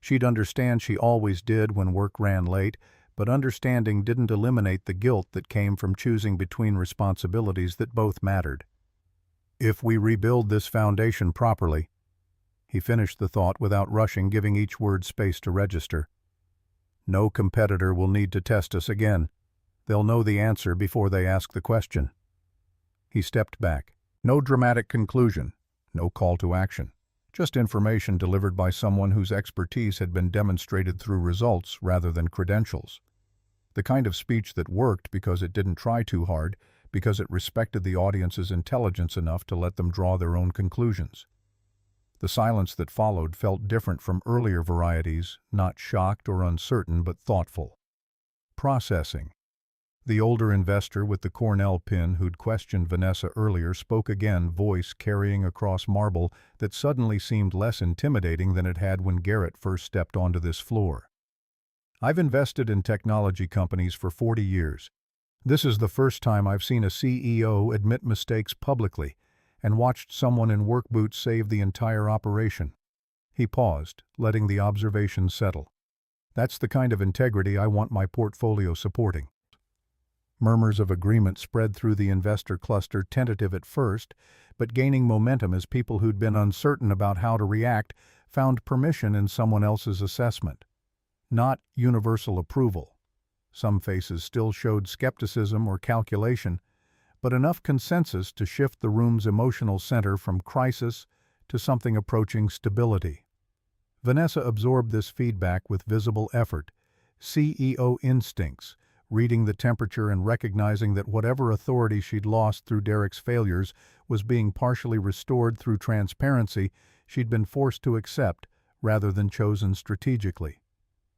She'd understand, she always did when work ran late, but understanding didn't eliminate the guilt that came from choosing between responsibilities that both mattered. "If we rebuild this foundation properly," he finished the thought without rushing, giving each word space to register, "no competitor will need to test us again. They'll know the answer before they ask the question." He stepped back. No dramatic conclusion, no call to action. Just information delivered by someone whose expertise had been demonstrated through results rather than credentials. The kind of speech that worked because it didn't try too hard, because it respected the audience's intelligence enough to let them draw their own conclusions. The silence that followed felt different from earlier varieties, not shocked or uncertain but thoughtful. Processing. The older investor with the Cornell pin who'd questioned Vanessa earlier spoke again, voice carrying across marble that suddenly seemed less intimidating than it had when Garrett first stepped onto this floor. I've invested in technology companies for 40 years. This is the first time I've seen a CEO admit mistakes publicly and watched someone in work boots save the entire operation. He paused, letting the observation settle. That's the kind of integrity I want my portfolio supporting. Murmurs of agreement spread through the investor cluster, tentative at first, but gaining momentum as people who'd been uncertain about how to react found permission in someone else's assessment. Not universal approval. Some faces still showed skepticism or calculation, but enough consensus to shift the room's emotional center from crisis to something approaching stability. Vanessa absorbed this feedback with visible effort, CEO instincts, reading the temperature and recognizing that whatever authority she'd lost through Derek's failures was being partially restored through transparency she'd been forced to accept rather than chosen strategically.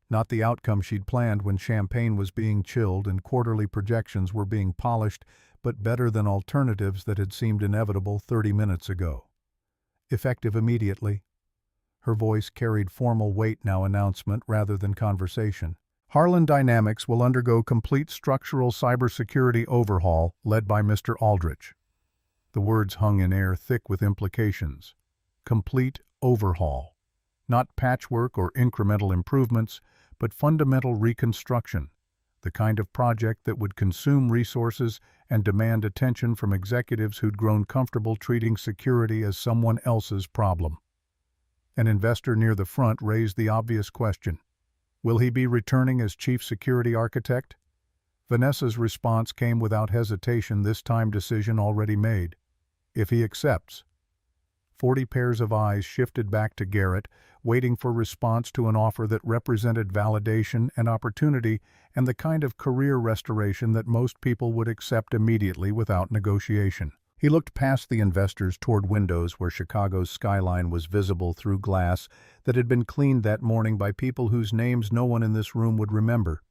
Not the outcome she'd planned when champagne was being chilled and quarterly projections were being polished, but better than alternatives that had seemed inevitable 30 minutes ago. Effective immediately. Her voice carried formal weight now, announcement rather than conversation. Harlan Dynamics will undergo complete structural cybersecurity overhaul led by Mr. Aldrich. The words hung in air, thick with implications. Complete overhaul. Not patchwork or incremental improvements, but fundamental reconstruction. The kind of project that would consume resources and demand attention from executives who'd grown comfortable treating security as someone else's problem. An investor near the front raised the obvious question. Will he be returning as chief security architect? Vanessa's response came without hesitation, this time decision already made. If he accepts. 40 pairs of eyes shifted back to Garrett, waiting for response to an offer that represented validation and opportunity and the kind of career restoration that most people would accept immediately without negotiation. He looked past the investors toward windows where Chicago's skyline was visible through glass that had been cleaned that morning by people whose names no one in this room would remember.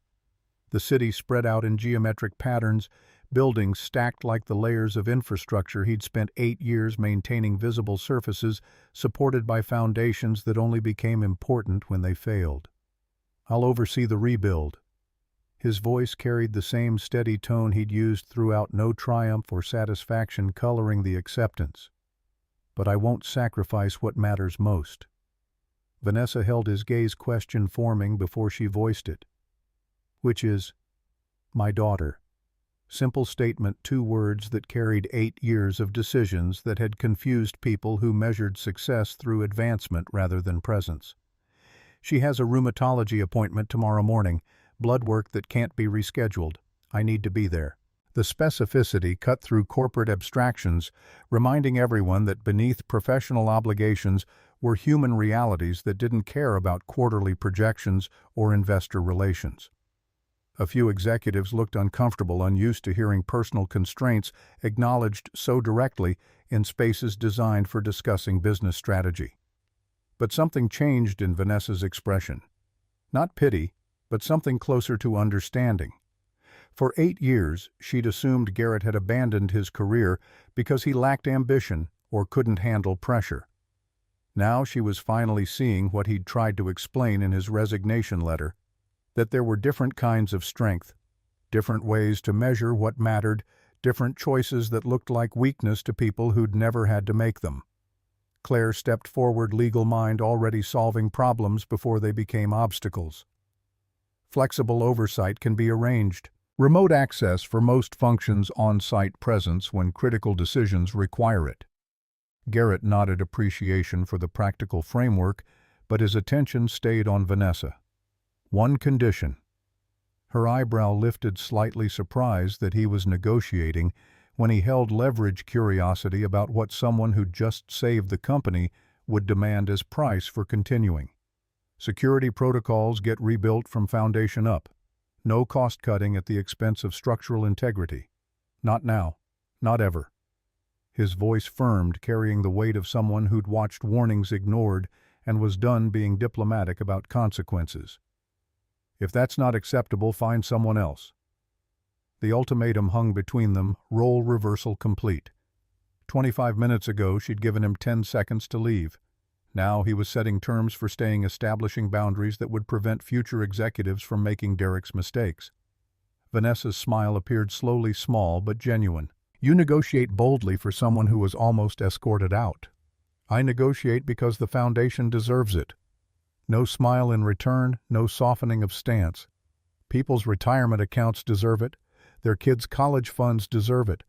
The city spread out in geometric patterns, buildings stacked like the layers of infrastructure he'd spent 8 years maintaining, visible surfaces supported by foundations that only became important when they failed. I'll oversee the rebuild. His voice carried the same steady tone he'd used throughout, no triumph or satisfaction coloring the acceptance. But I won't sacrifice what matters most. Vanessa held his gaze, question forming before she voiced it. Which is, my daughter. Simple statement, 2 words that carried 8 years of decisions that had confused people who measured success through advancement rather than presence. She has a rheumatology appointment tomorrow morning. Blood work that can't be rescheduled. I need to be there. The specificity cut through corporate abstractions, reminding everyone that beneath professional obligations were human realities that didn't care about quarterly projections or investor relations. A few executives looked uncomfortable, unused to hearing personal constraints acknowledged so directly in spaces designed for discussing business strategy. But something changed in Vanessa's expression. Not pity, but something closer to understanding. For 8 years, she'd assumed Garrett had abandoned his career because he lacked ambition or couldn't handle pressure. Now she was finally seeing what he'd tried to explain in his resignation letter, that there were different kinds of strength, different ways to measure what mattered, different choices that looked like weakness to people who'd never had to make them. Claire stepped forward, legal mind already solving problems before they became obstacles. Flexible oversight can be arranged. Remote access for most functions, on-site presence when critical decisions require it. Garrett nodded appreciation for the practical framework, but his attention stayed on Vanessa. One condition. Her eyebrow lifted, slightly surprised that he was negotiating when he held leverage curiosity about what someone who'd just saved the company would demand as price for continuing. Security protocols get rebuilt from foundation up. No cost-cutting at the expense of structural integrity. Not now. Not ever. His voice firmed, carrying the weight of someone who'd watched warnings ignored and was done being diplomatic about consequences. If that's not acceptable, find someone else. The ultimatum hung between them, role reversal complete. 25 minutes ago, she'd given him 10 seconds to leave. Now he was setting terms for staying, establishing boundaries that would prevent future executives from making Derek's mistakes. Vanessa's smile appeared slowly small but genuine. You negotiate boldly for someone who was almost escorted out. I negotiate because the foundation deserves it. No smile in return, no softening of stance. People's retirement accounts deserve it. Their kids' college funds deserve it.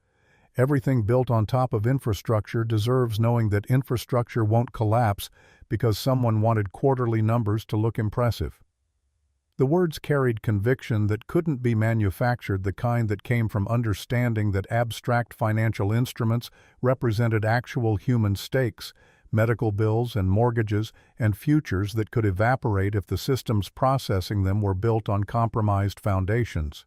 Everything built on top of infrastructure deserves knowing that infrastructure won't collapse because someone wanted quarterly numbers to look impressive. The words carried conviction that couldn't be manufactured, the kind that came from understanding that abstract financial instruments represented actual human stakes, medical bills and mortgages and futures that could evaporate if the systems processing them were built on compromised foundations.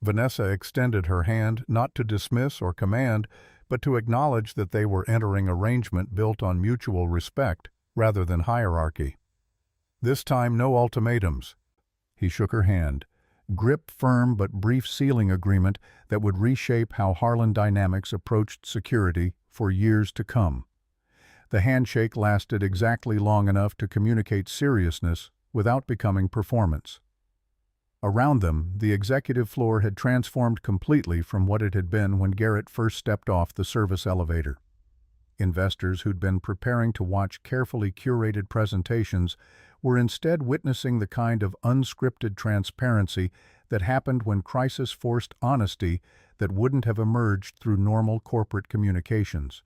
Vanessa extended her hand, not to dismiss or command, but to acknowledge that they were entering arrangement built on mutual respect rather than hierarchy. This time, no ultimatums. He shook her hand. Grip firm but brief sealing agreement that would reshape how Harlan Dynamics approached security for years to come. The handshake lasted exactly long enough to communicate seriousness without becoming performance. Around them, the executive floor had transformed completely from what it had been when Garrett first stepped off the service elevator. Investors who'd been preparing to watch carefully curated presentations were instead witnessing the kind of unscripted transparency that happened when crisis forced honesty that wouldn't have emerged through normal corporate communications.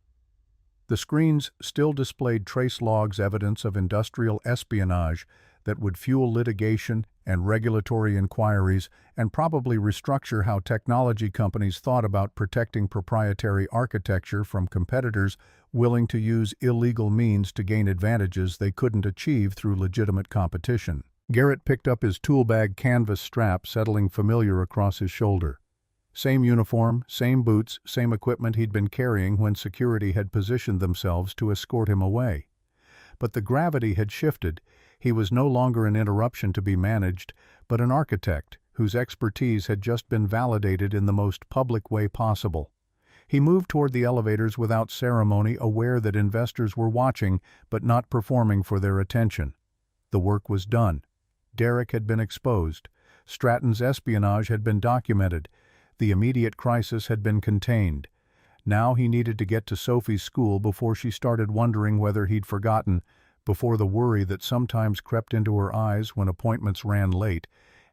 The screens still displayed trace logs, evidence of industrial espionage that would fuel litigation and regulatory inquiries and probably restructure how technology companies thought about protecting proprietary architecture from competitors willing to use illegal means to gain advantages they couldn't achieve through legitimate competition. Garrett picked up his tool bag canvas strap, settling familiar across his shoulder. Same uniform, same boots, same equipment he'd been carrying when security had positioned themselves to escort him away. But the gravity had shifted. He was no longer an interruption to be managed, but an architect whose expertise had just been validated in the most public way possible. He moved toward the elevators without ceremony, aware that investors were watching but not performing for their attention. The work was done. Derek had been exposed. Stratton's espionage had been documented. The immediate crisis had been contained. Now he needed to get to Sophie's school before she started wondering whether he'd forgotten, before the worry that sometimes crept into her eyes when appointments ran late,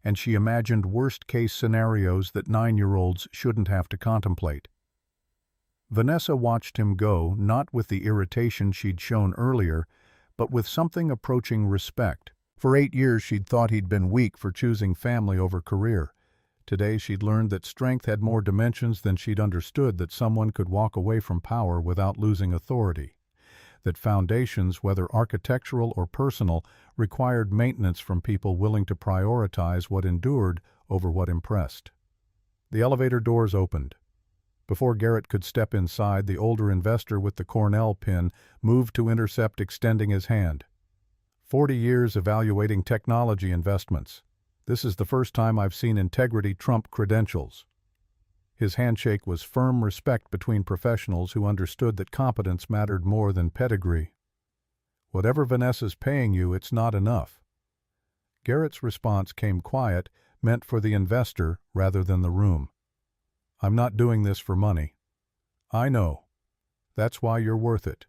and she imagined worst-case scenarios that 9-year-olds shouldn't have to contemplate. Vanessa watched him go, not with the irritation she'd shown earlier, but with something approaching respect. For 8 years she'd thought he'd been weak for choosing family over career. Today she'd learned that strength had more dimensions than she'd understood, that someone could walk away from power without losing authority, that foundations, whether architectural or personal, required maintenance from people willing to prioritize what endured over what impressed. The elevator doors opened. Before Garrett could step inside, the older investor with the Cornell pin moved to intercept, extending his hand. 40 years evaluating technology investments. This is the first time I've seen integrity trump credentials. His handshake was firm respect between professionals who understood that competence mattered more than pedigree. Whatever Vanessa's paying you, it's not enough. Garrett's response came quiet, meant for the investor rather than the room. I'm not doing this for money. I know. That's why you're worth it.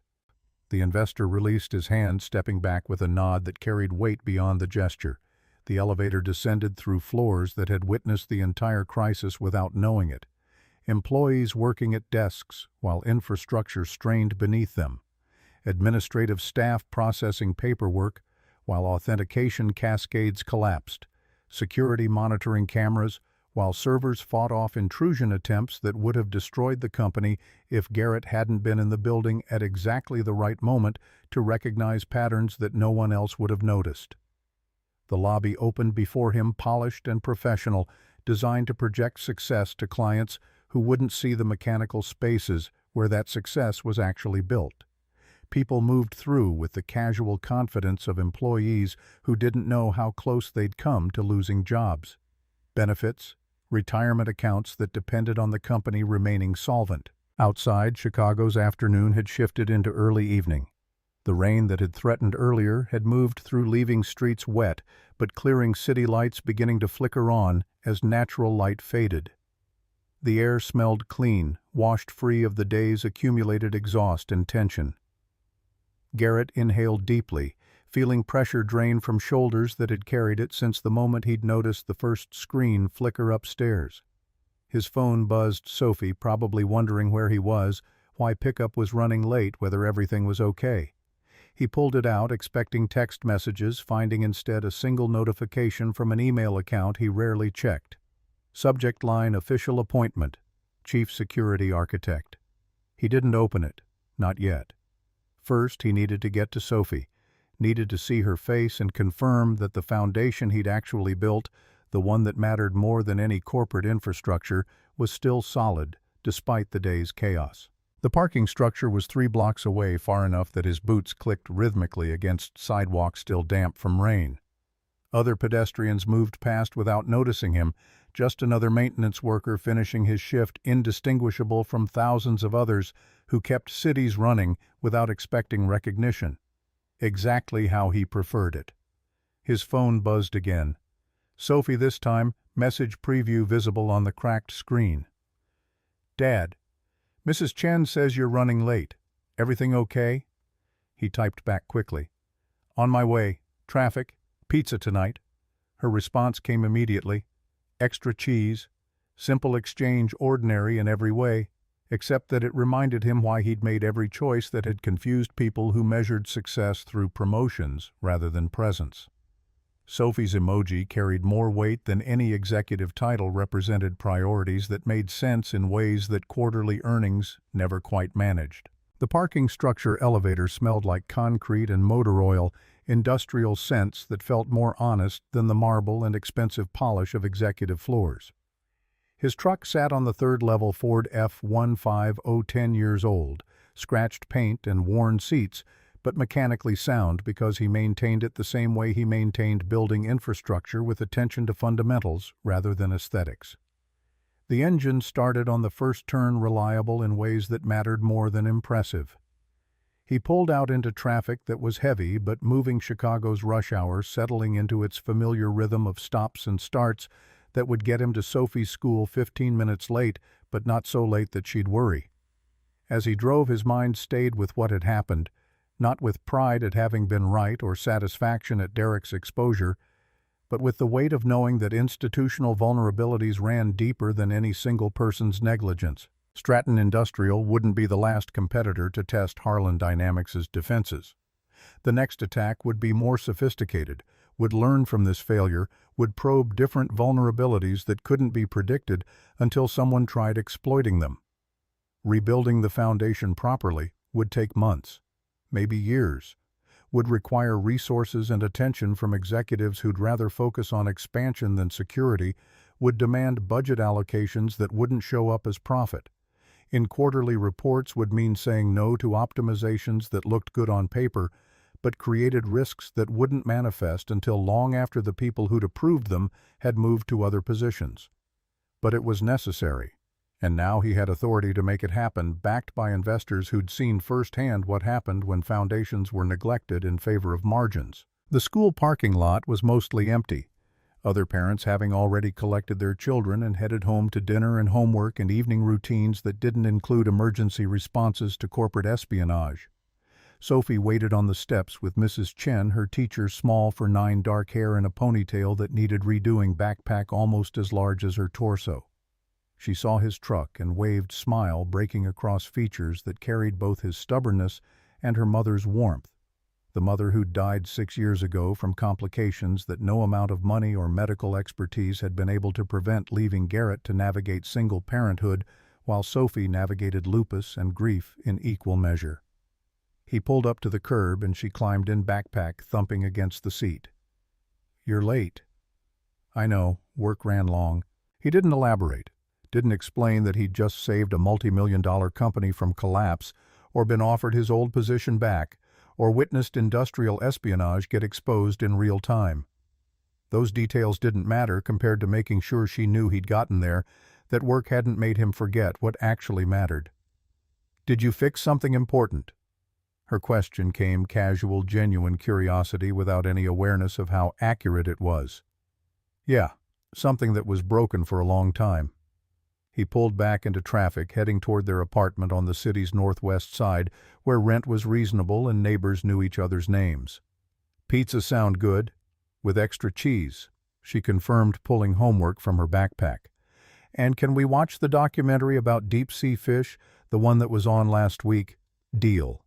The investor released his hand, stepping back with a nod that carried weight beyond the gesture. The elevator descended through floors that had witnessed the entire crisis without knowing it. Employees working at desks while infrastructure strained beneath them. Administrative staff processing paperwork while authentication cascades collapsed. Security monitoring cameras while servers fought off intrusion attempts that would have destroyed the company if Garrett hadn't been in the building at exactly the right moment to recognize patterns that no one else would have noticed. The lobby opened before him, polished and professional, designed to project success to clients who wouldn't see the mechanical spaces where that success was actually built. People moved through with the casual confidence of employees who didn't know how close they'd come to losing jobs. Benefits, retirement accounts that depended on the company remaining solvent. Outside, Chicago's afternoon had shifted into early evening. The rain that had threatened earlier had moved through, leaving streets wet, but clearing city lights beginning to flicker on as natural light faded. The air smelled clean, washed free of the day's accumulated exhaust and tension. Garrett inhaled deeply, feeling pressure drain from shoulders that had carried it since the moment he'd noticed the first screen flicker upstairs. His phone buzzed Sophie, probably wondering where he was, why pickup was running late, whether everything was okay. He pulled it out, expecting text messages, finding instead a single notification from an email account he rarely checked. Subject line: official appointment, Chief Security Architect. He didn't open it, not yet. First, he needed to get to Sophie, needed to see her face and confirm that the foundation he'd actually built, the one that mattered more than any corporate infrastructure, was still solid, despite the day's chaos. The parking structure was 3 blocks away, far enough that his boots clicked rhythmically against sidewalks still damp from rain. Other pedestrians moved past without noticing him, just another maintenance worker finishing his shift, indistinguishable from thousands of others who kept cities running without expecting recognition. Exactly how he preferred it. His phone buzzed again. Sophie this time, message preview visible on the cracked screen. Dad, Mrs. Chen says you're running late. Everything okay? He typed back quickly. On my way. Traffic. Pizza tonight. Her response came immediately. Extra cheese. Simple exchange, ordinary in every way, except that it reminded him why he'd made every choice that had confused people who measured success through promotions rather than presence. Sophie's emoji carried more weight than any executive title, represented priorities that made sense in ways that quarterly earnings never quite managed. The parking structure elevator smelled like concrete and motor oil, industrial scents that felt more honest than the marble and expensive polish of executive floors. His truck sat on the third-level Ford F-150, 10 years old, scratched paint and worn seats, but mechanically sound because he maintained it the same way he maintained building infrastructure, with attention to fundamentals rather than aesthetics. The engine started on the first turn, reliable in ways that mattered more than impressive. He pulled out into traffic that was heavy but moving, Chicago's rush hour settling into its familiar rhythm of stops and starts that would get him to Sophie's school 15 minutes late, but not so late that she'd worry. As he drove, his mind stayed with what had happened, not with pride at having been right or satisfaction at Derek's exposure, but with the weight of knowing that institutional vulnerabilities ran deeper than any single person's negligence. Stratton Industrial wouldn't be the last competitor to test Harlan Dynamics' defenses. The next attack would be more sophisticated, would learn from this failure, would probe different vulnerabilities that couldn't be predicted until someone tried exploiting them. Rebuilding the foundation properly would take months, maybe years, would require resources and attention from executives who'd rather focus on expansion than security, would demand budget allocations that wouldn't show up as profit. In quarterly reports would mean saying no to optimizations that looked good on paper, but created risks that wouldn't manifest until long after the people who'd approved them had moved to other positions. But it was necessary. And now he had authority to make it happen, backed by investors who'd seen firsthand what happened when foundations were neglected in favor of margins. The school parking lot was mostly empty, other parents having already collected their children and headed home to dinner and homework and evening routines that didn't include emergency responses to corporate espionage. Sophie waited on the steps with Mrs. Chen, her teacher, small for 9, dark hair and a ponytail that needed redoing, backpack almost as large as her torso. She saw his truck and waved, smile breaking across features that carried both his stubbornness and her mother's warmth. The mother who'd died 6 years ago from complications that no amount of money or medical expertise had been able to prevent, leaving Garrett to navigate single parenthood while Sophie navigated lupus and grief in equal measure. He pulled up to the curb and she climbed in, backpack thumping against the seat. "You're late." "I know, work ran long." He didn't elaborate. Didn't explain that he'd just saved a multi-million-dollar company from collapse, or been offered his old position back, or witnessed industrial espionage get exposed in real time. Those details didn't matter compared to making sure she knew he'd gotten there, that work hadn't made him forget what actually mattered. "Did you fix something important?" Her question came casual, genuine curiosity without any awareness of how accurate it was. "Yeah, something that was broken for a long time." He pulled back into traffic, heading toward their apartment on the city's northwest side, where rent was reasonable and neighbors knew each other's names. "Pizza sound good, with extra cheese," she confirmed, pulling homework from her backpack. "And can we watch the documentary about deep-sea fish, the one that was on last week?" "Deal."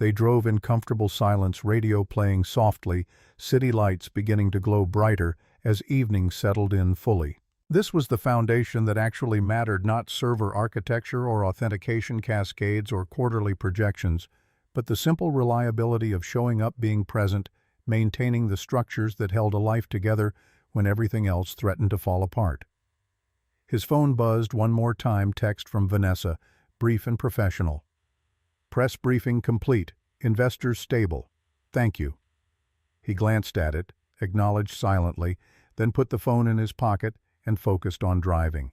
They drove in comfortable silence, radio playing softly, city lights beginning to glow brighter as evening settled in fully. This was the foundation that actually mattered, not server architecture or authentication cascades or quarterly projections, but the simple reliability of showing up, being present, maintaining the structures that held a life together when everything else threatened to fall apart. His phone buzzed one more time, text from Vanessa, brief and professional. "Press briefing complete. Investors stable. Thank you." He glanced at it, acknowledged silently, then put the phone in his pocket and focused on driving.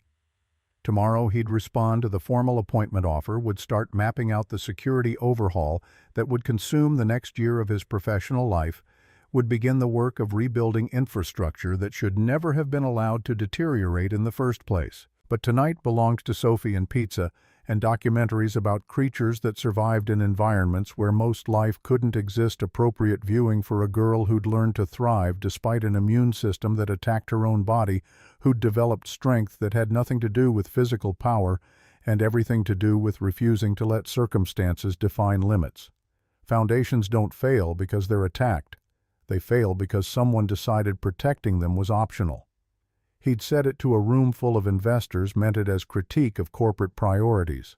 Tomorrow he'd respond to the formal appointment offer, would start mapping out the security overhaul that would consume the next year of his professional life, would begin the work of rebuilding infrastructure that should never have been allowed to deteriorate in the first place. But tonight belonged to Sophie and pizza, and documentaries about creatures that survived in environments where most life couldn't exist. Appropriate viewing for a girl who'd learned to thrive despite an immune system that attacked her own body, who'd developed strength that had nothing to do with physical power and everything to do with refusing to let circumstances define limits. Foundations don't fail because they're attacked. They fail because someone decided protecting them was optional. He'd said it to a room full of investors, meant it as critique of corporate priorities.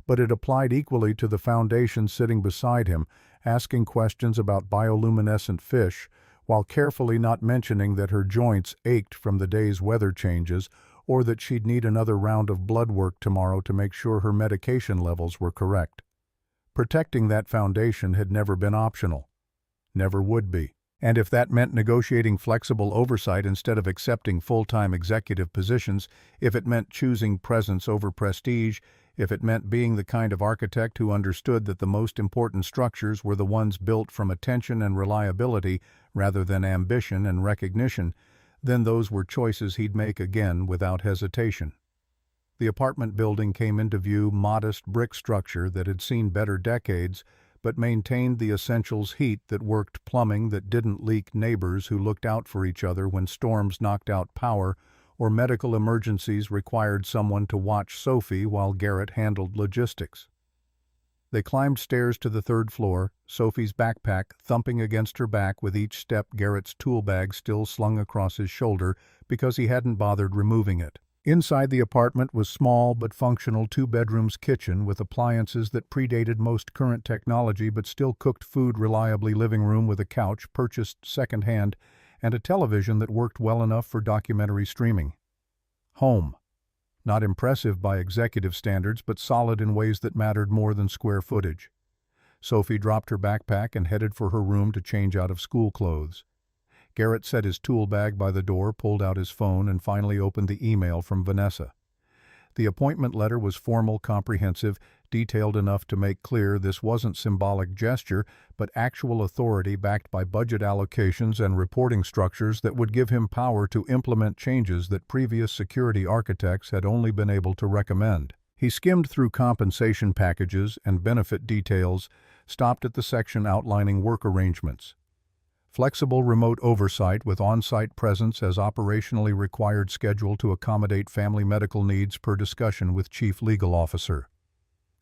But it applied equally to the foundation sitting beside him, asking questions about bioluminescent fish, while carefully not mentioning that her joints ached from the day's weather changes, or that she'd need another round of blood work tomorrow to make sure her medication levels were correct. Protecting that foundation had never been optional. Never would be. And if that meant negotiating flexible oversight instead of accepting full-time executive positions, if it meant choosing presence over prestige, if it meant being the kind of architect who understood that the most important structures were the ones built from attention and reliability rather than ambition and recognition, then those were choices he'd make again without hesitation. The apartment building came into view, modest brick structure that had seen better decades, but maintained the essentials: heat that worked, plumbing that didn't leak, neighbors who looked out for each other when storms knocked out power or medical emergencies required someone to watch Sophie while Garrett handled logistics. They climbed stairs to the third floor, Sophie's backpack thumping against her back with each step, Garrett's tool bag still slung across his shoulder because he hadn't bothered removing it. Inside the apartment was small but functional two-bedrooms kitchen with appliances that predated most current technology but still cooked food reliably, living room with a couch purchased second-hand, and a television that worked well enough for documentary streaming. Home. Not impressive by executive standards, but solid in ways that mattered more than square footage. Sophie dropped her backpack and headed for her room to change out of school clothes. Garrett set his tool bag by the door, pulled out his phone, and finally opened the email from Vanessa. The appointment letter was formal, comprehensive, detailed enough to make clear this wasn't symbolic gesture, but actual authority backed by budget allocations and reporting structures that would give him power to implement changes that previous security architects had only been able to recommend. He skimmed through compensation packages and benefit details, stopped at the section outlining work arrangements. Flexible remote oversight with on-site presence as operationally required, schedule to accommodate family medical needs per discussion with Chief Legal Officer.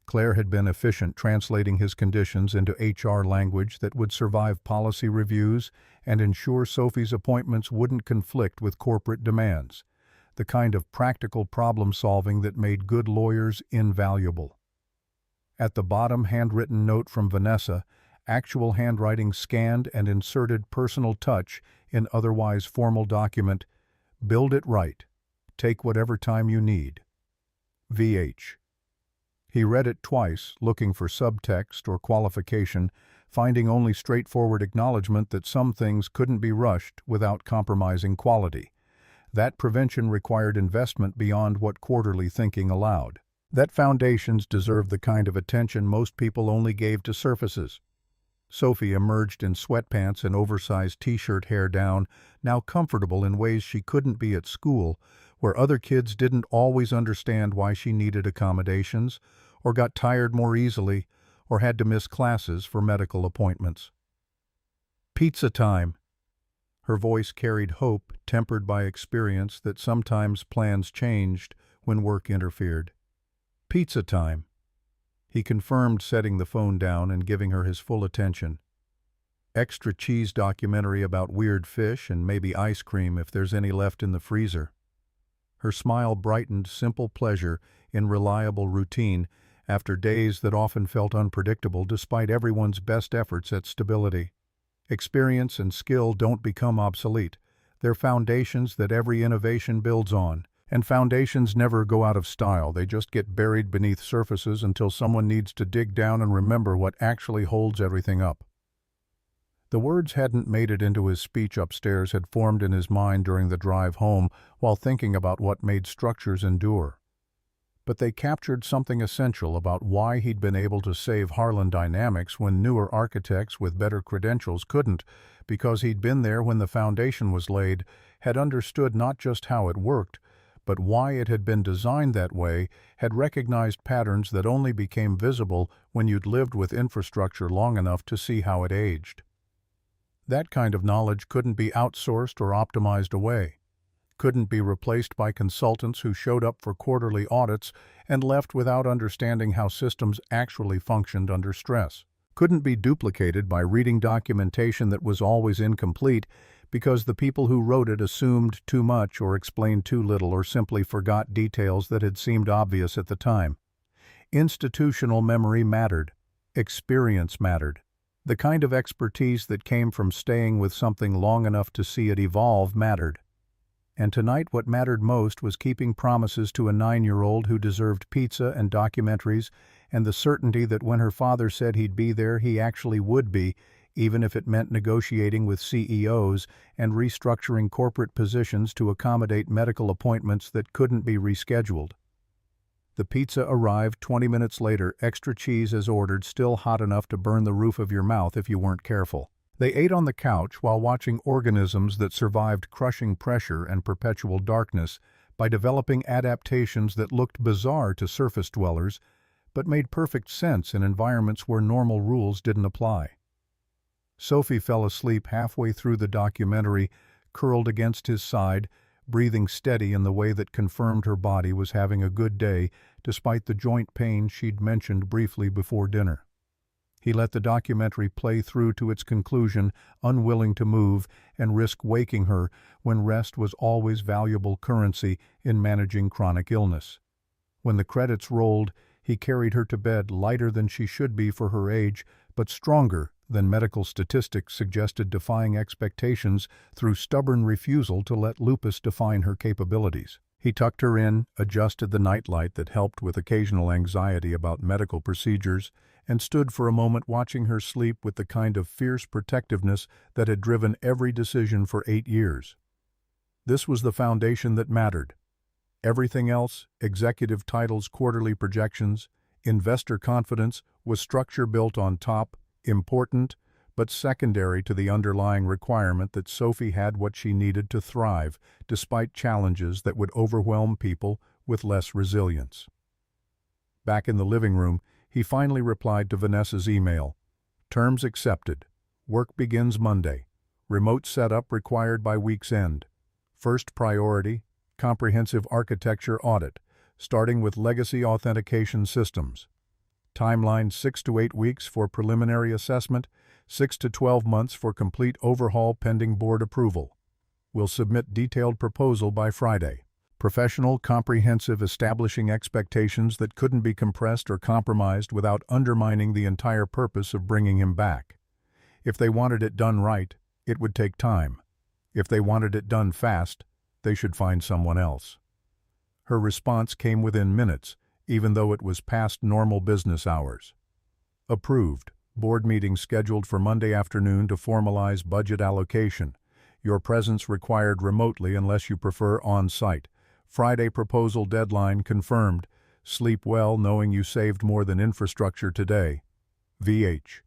Claire had been efficient translating his conditions into HR language that would survive policy reviews and ensure Sophie's appointments wouldn't conflict with corporate demands, the kind of practical problem-solving that made good lawyers invaluable. At the bottom, handwritten note from Vanessa, actual handwriting scanned and inserted, personal touch in otherwise formal document. Build it right. Take whatever time you need. VH. He read it twice, looking for subtext or qualification, finding only straightforward acknowledgement that some things couldn't be rushed without compromising quality. That prevention required investment beyond what quarterly thinking allowed. That foundations deserved the kind of attention most people only gave to surfaces. Sophie emerged in sweatpants and oversized t-shirt, hair down, now comfortable in ways she couldn't be at school, where other kids didn't always understand why she needed accommodations, or got tired more easily, or had to miss classes for medical appointments. Pizza time. Her voice carried hope, tempered by experience that sometimes plans changed when work interfered. Pizza time. He confirmed, setting the phone down and giving her his full attention. Extra cheese documentary about weird fish and maybe ice cream if there's any left in the freezer. Her smile brightened simple pleasure in reliable routine after days that often felt unpredictable despite everyone's best efforts at stability. Experience and skill don't become obsolete. They're foundations that every innovation builds on. And foundations never go out of style, they just get buried beneath surfaces until someone needs to dig down and remember what actually holds everything up. The words hadn't made it into his speech upstairs, had formed in his mind during the drive home while thinking about what made structures endure. But they captured something essential about why he'd been able to save Harlan Dynamics when newer architects with better credentials couldn't, because he'd been there when the foundation was laid, had understood not just how it worked, but why it had been designed that way, had recognized patterns that only became visible when you'd lived with infrastructure long enough to see how it aged. That kind of knowledge couldn't be outsourced or optimized away, couldn't be replaced by consultants who showed up for quarterly audits and left without understanding how systems actually functioned under stress, couldn't be duplicated by reading documentation that was always incomplete because the people who wrote it assumed too much or explained too little or simply forgot details that had seemed obvious at the time. Institutional memory mattered. Experience mattered. The kind of expertise that came from staying with something long enough to see it evolve mattered. And tonight what mattered most was keeping promises to a 9-year-old who deserved pizza and documentaries and the certainty that when her father said he'd be there, he actually would be, even if it meant negotiating with CEOs and restructuring corporate positions to accommodate medical appointments that couldn't be rescheduled. The pizza arrived 20 minutes later, extra cheese as ordered, still hot enough to burn the roof of your mouth if you weren't careful. They ate on the couch while watching organisms that survived crushing pressure and perpetual darkness by developing adaptations that looked bizarre to surface dwellers, but made perfect sense in environments where normal rules didn't apply. Sophie fell asleep halfway through the documentary, curled against his side, breathing steady in the way that confirmed her body was having a good day, despite the joint pain she'd mentioned briefly before dinner. He let the documentary play through to its conclusion, unwilling to move and risk waking her when rest was always valuable currency in managing chronic illness. When the credits rolled, he carried her to bed, lighter than she should be for her age, but stronger than medical statistics suggested, defying expectations through stubborn refusal to let lupus define her capabilities. He tucked her in, adjusted the nightlight that helped with occasional anxiety about medical procedures, and stood for a moment watching her sleep with the kind of fierce protectiveness that had driven every decision for 8 years. This was the foundation that mattered. Everything else, executive titles, quarterly projections, investor confidence, was structure built on top, important, but secondary to the underlying requirement that Sophie had what she needed to thrive, despite challenges that would overwhelm people with less resilience. Back in the living room, he finally replied to Vanessa's email. Terms accepted. Work begins Monday. Remote setup required by week's end. First priority, comprehensive architecture audit, starting with legacy authentication systems. Timeline 6 to 8 weeks for preliminary assessment, 6 to 12 months for complete overhaul pending board approval. We'll submit detailed proposal by Friday. Professional, comprehensive, establishing expectations that couldn't be compressed or compromised without undermining the entire purpose of bringing him back. If they wanted it done right, it would take time. If they wanted it done fast, they should find someone else. Her response came within minutes, even though it was past normal business hours. Approved. Board meeting scheduled for Monday afternoon to formalize budget allocation. Your presence required remotely unless you prefer on-site. Friday proposal deadline confirmed. Sleep well knowing you saved more than infrastructure today. VH.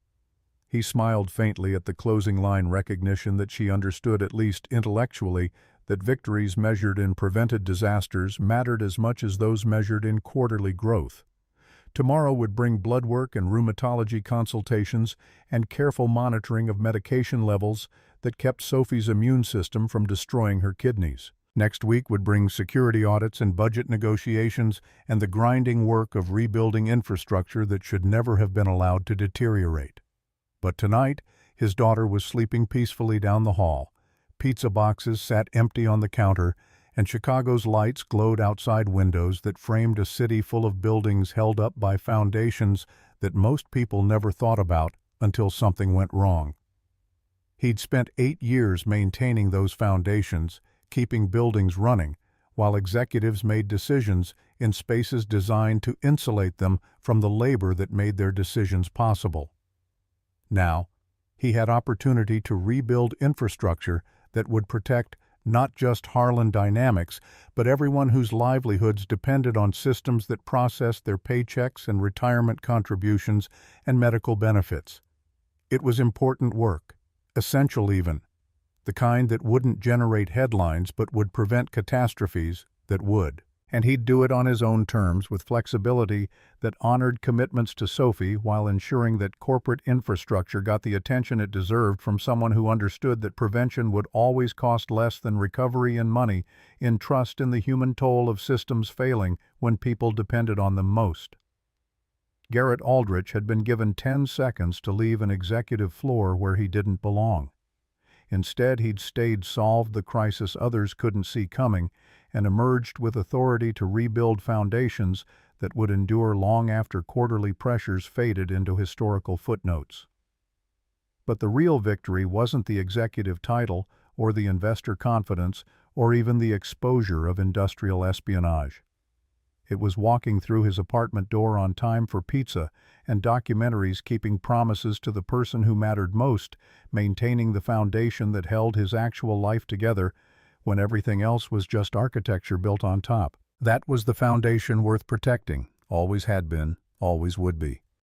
He smiled faintly at the closing line, recognition that she understood, at least intellectually, that victories measured in prevented disasters mattered as much as those measured in quarterly growth. Tomorrow would bring blood work and rheumatology consultations and careful monitoring of medication levels that kept Sophie's immune system from destroying her kidneys. Next week would bring security audits and budget negotiations and the grinding work of rebuilding infrastructure that should never have been allowed to deteriorate. But tonight, his daughter was sleeping peacefully down the hall. Pizza boxes sat empty on the counter, and Chicago's lights glowed outside windows that framed a city full of buildings held up by foundations that most people never thought about until something went wrong. He'd spent 8 years maintaining those foundations, keeping buildings running, while executives made decisions in spaces designed to insulate them from the labor that made their decisions possible. Now, he had opportunity to rebuild infrastructure that would protect not just Harlan Dynamics, but everyone whose livelihoods depended on systems that processed their paychecks and retirement contributions and medical benefits. It was important work, essential even, the kind that wouldn't generate headlines but would prevent catastrophes that would. And he'd do it on his own terms with flexibility that honored commitments to Sophie while ensuring that corporate infrastructure got the attention it deserved from someone who understood that prevention would always cost less than recovery in money, in trust in the human toll of systems failing when people depended on them most. Garrett Aldrich had been given 10 seconds to leave an executive floor where he didn't belong. Instead, he'd stayed, solved the crisis others couldn't see coming, and emerged with authority to rebuild foundations that would endure long after quarterly pressures faded into historical footnotes. But the real victory wasn't the executive title or the investor confidence or even the exposure of industrial espionage. It was walking through his apartment door on time for pizza and documentaries, keeping promises to the person who mattered most, maintaining the foundation that held his actual life together when everything else was just architecture built on top. That was the foundation worth protecting, always had been, always would be.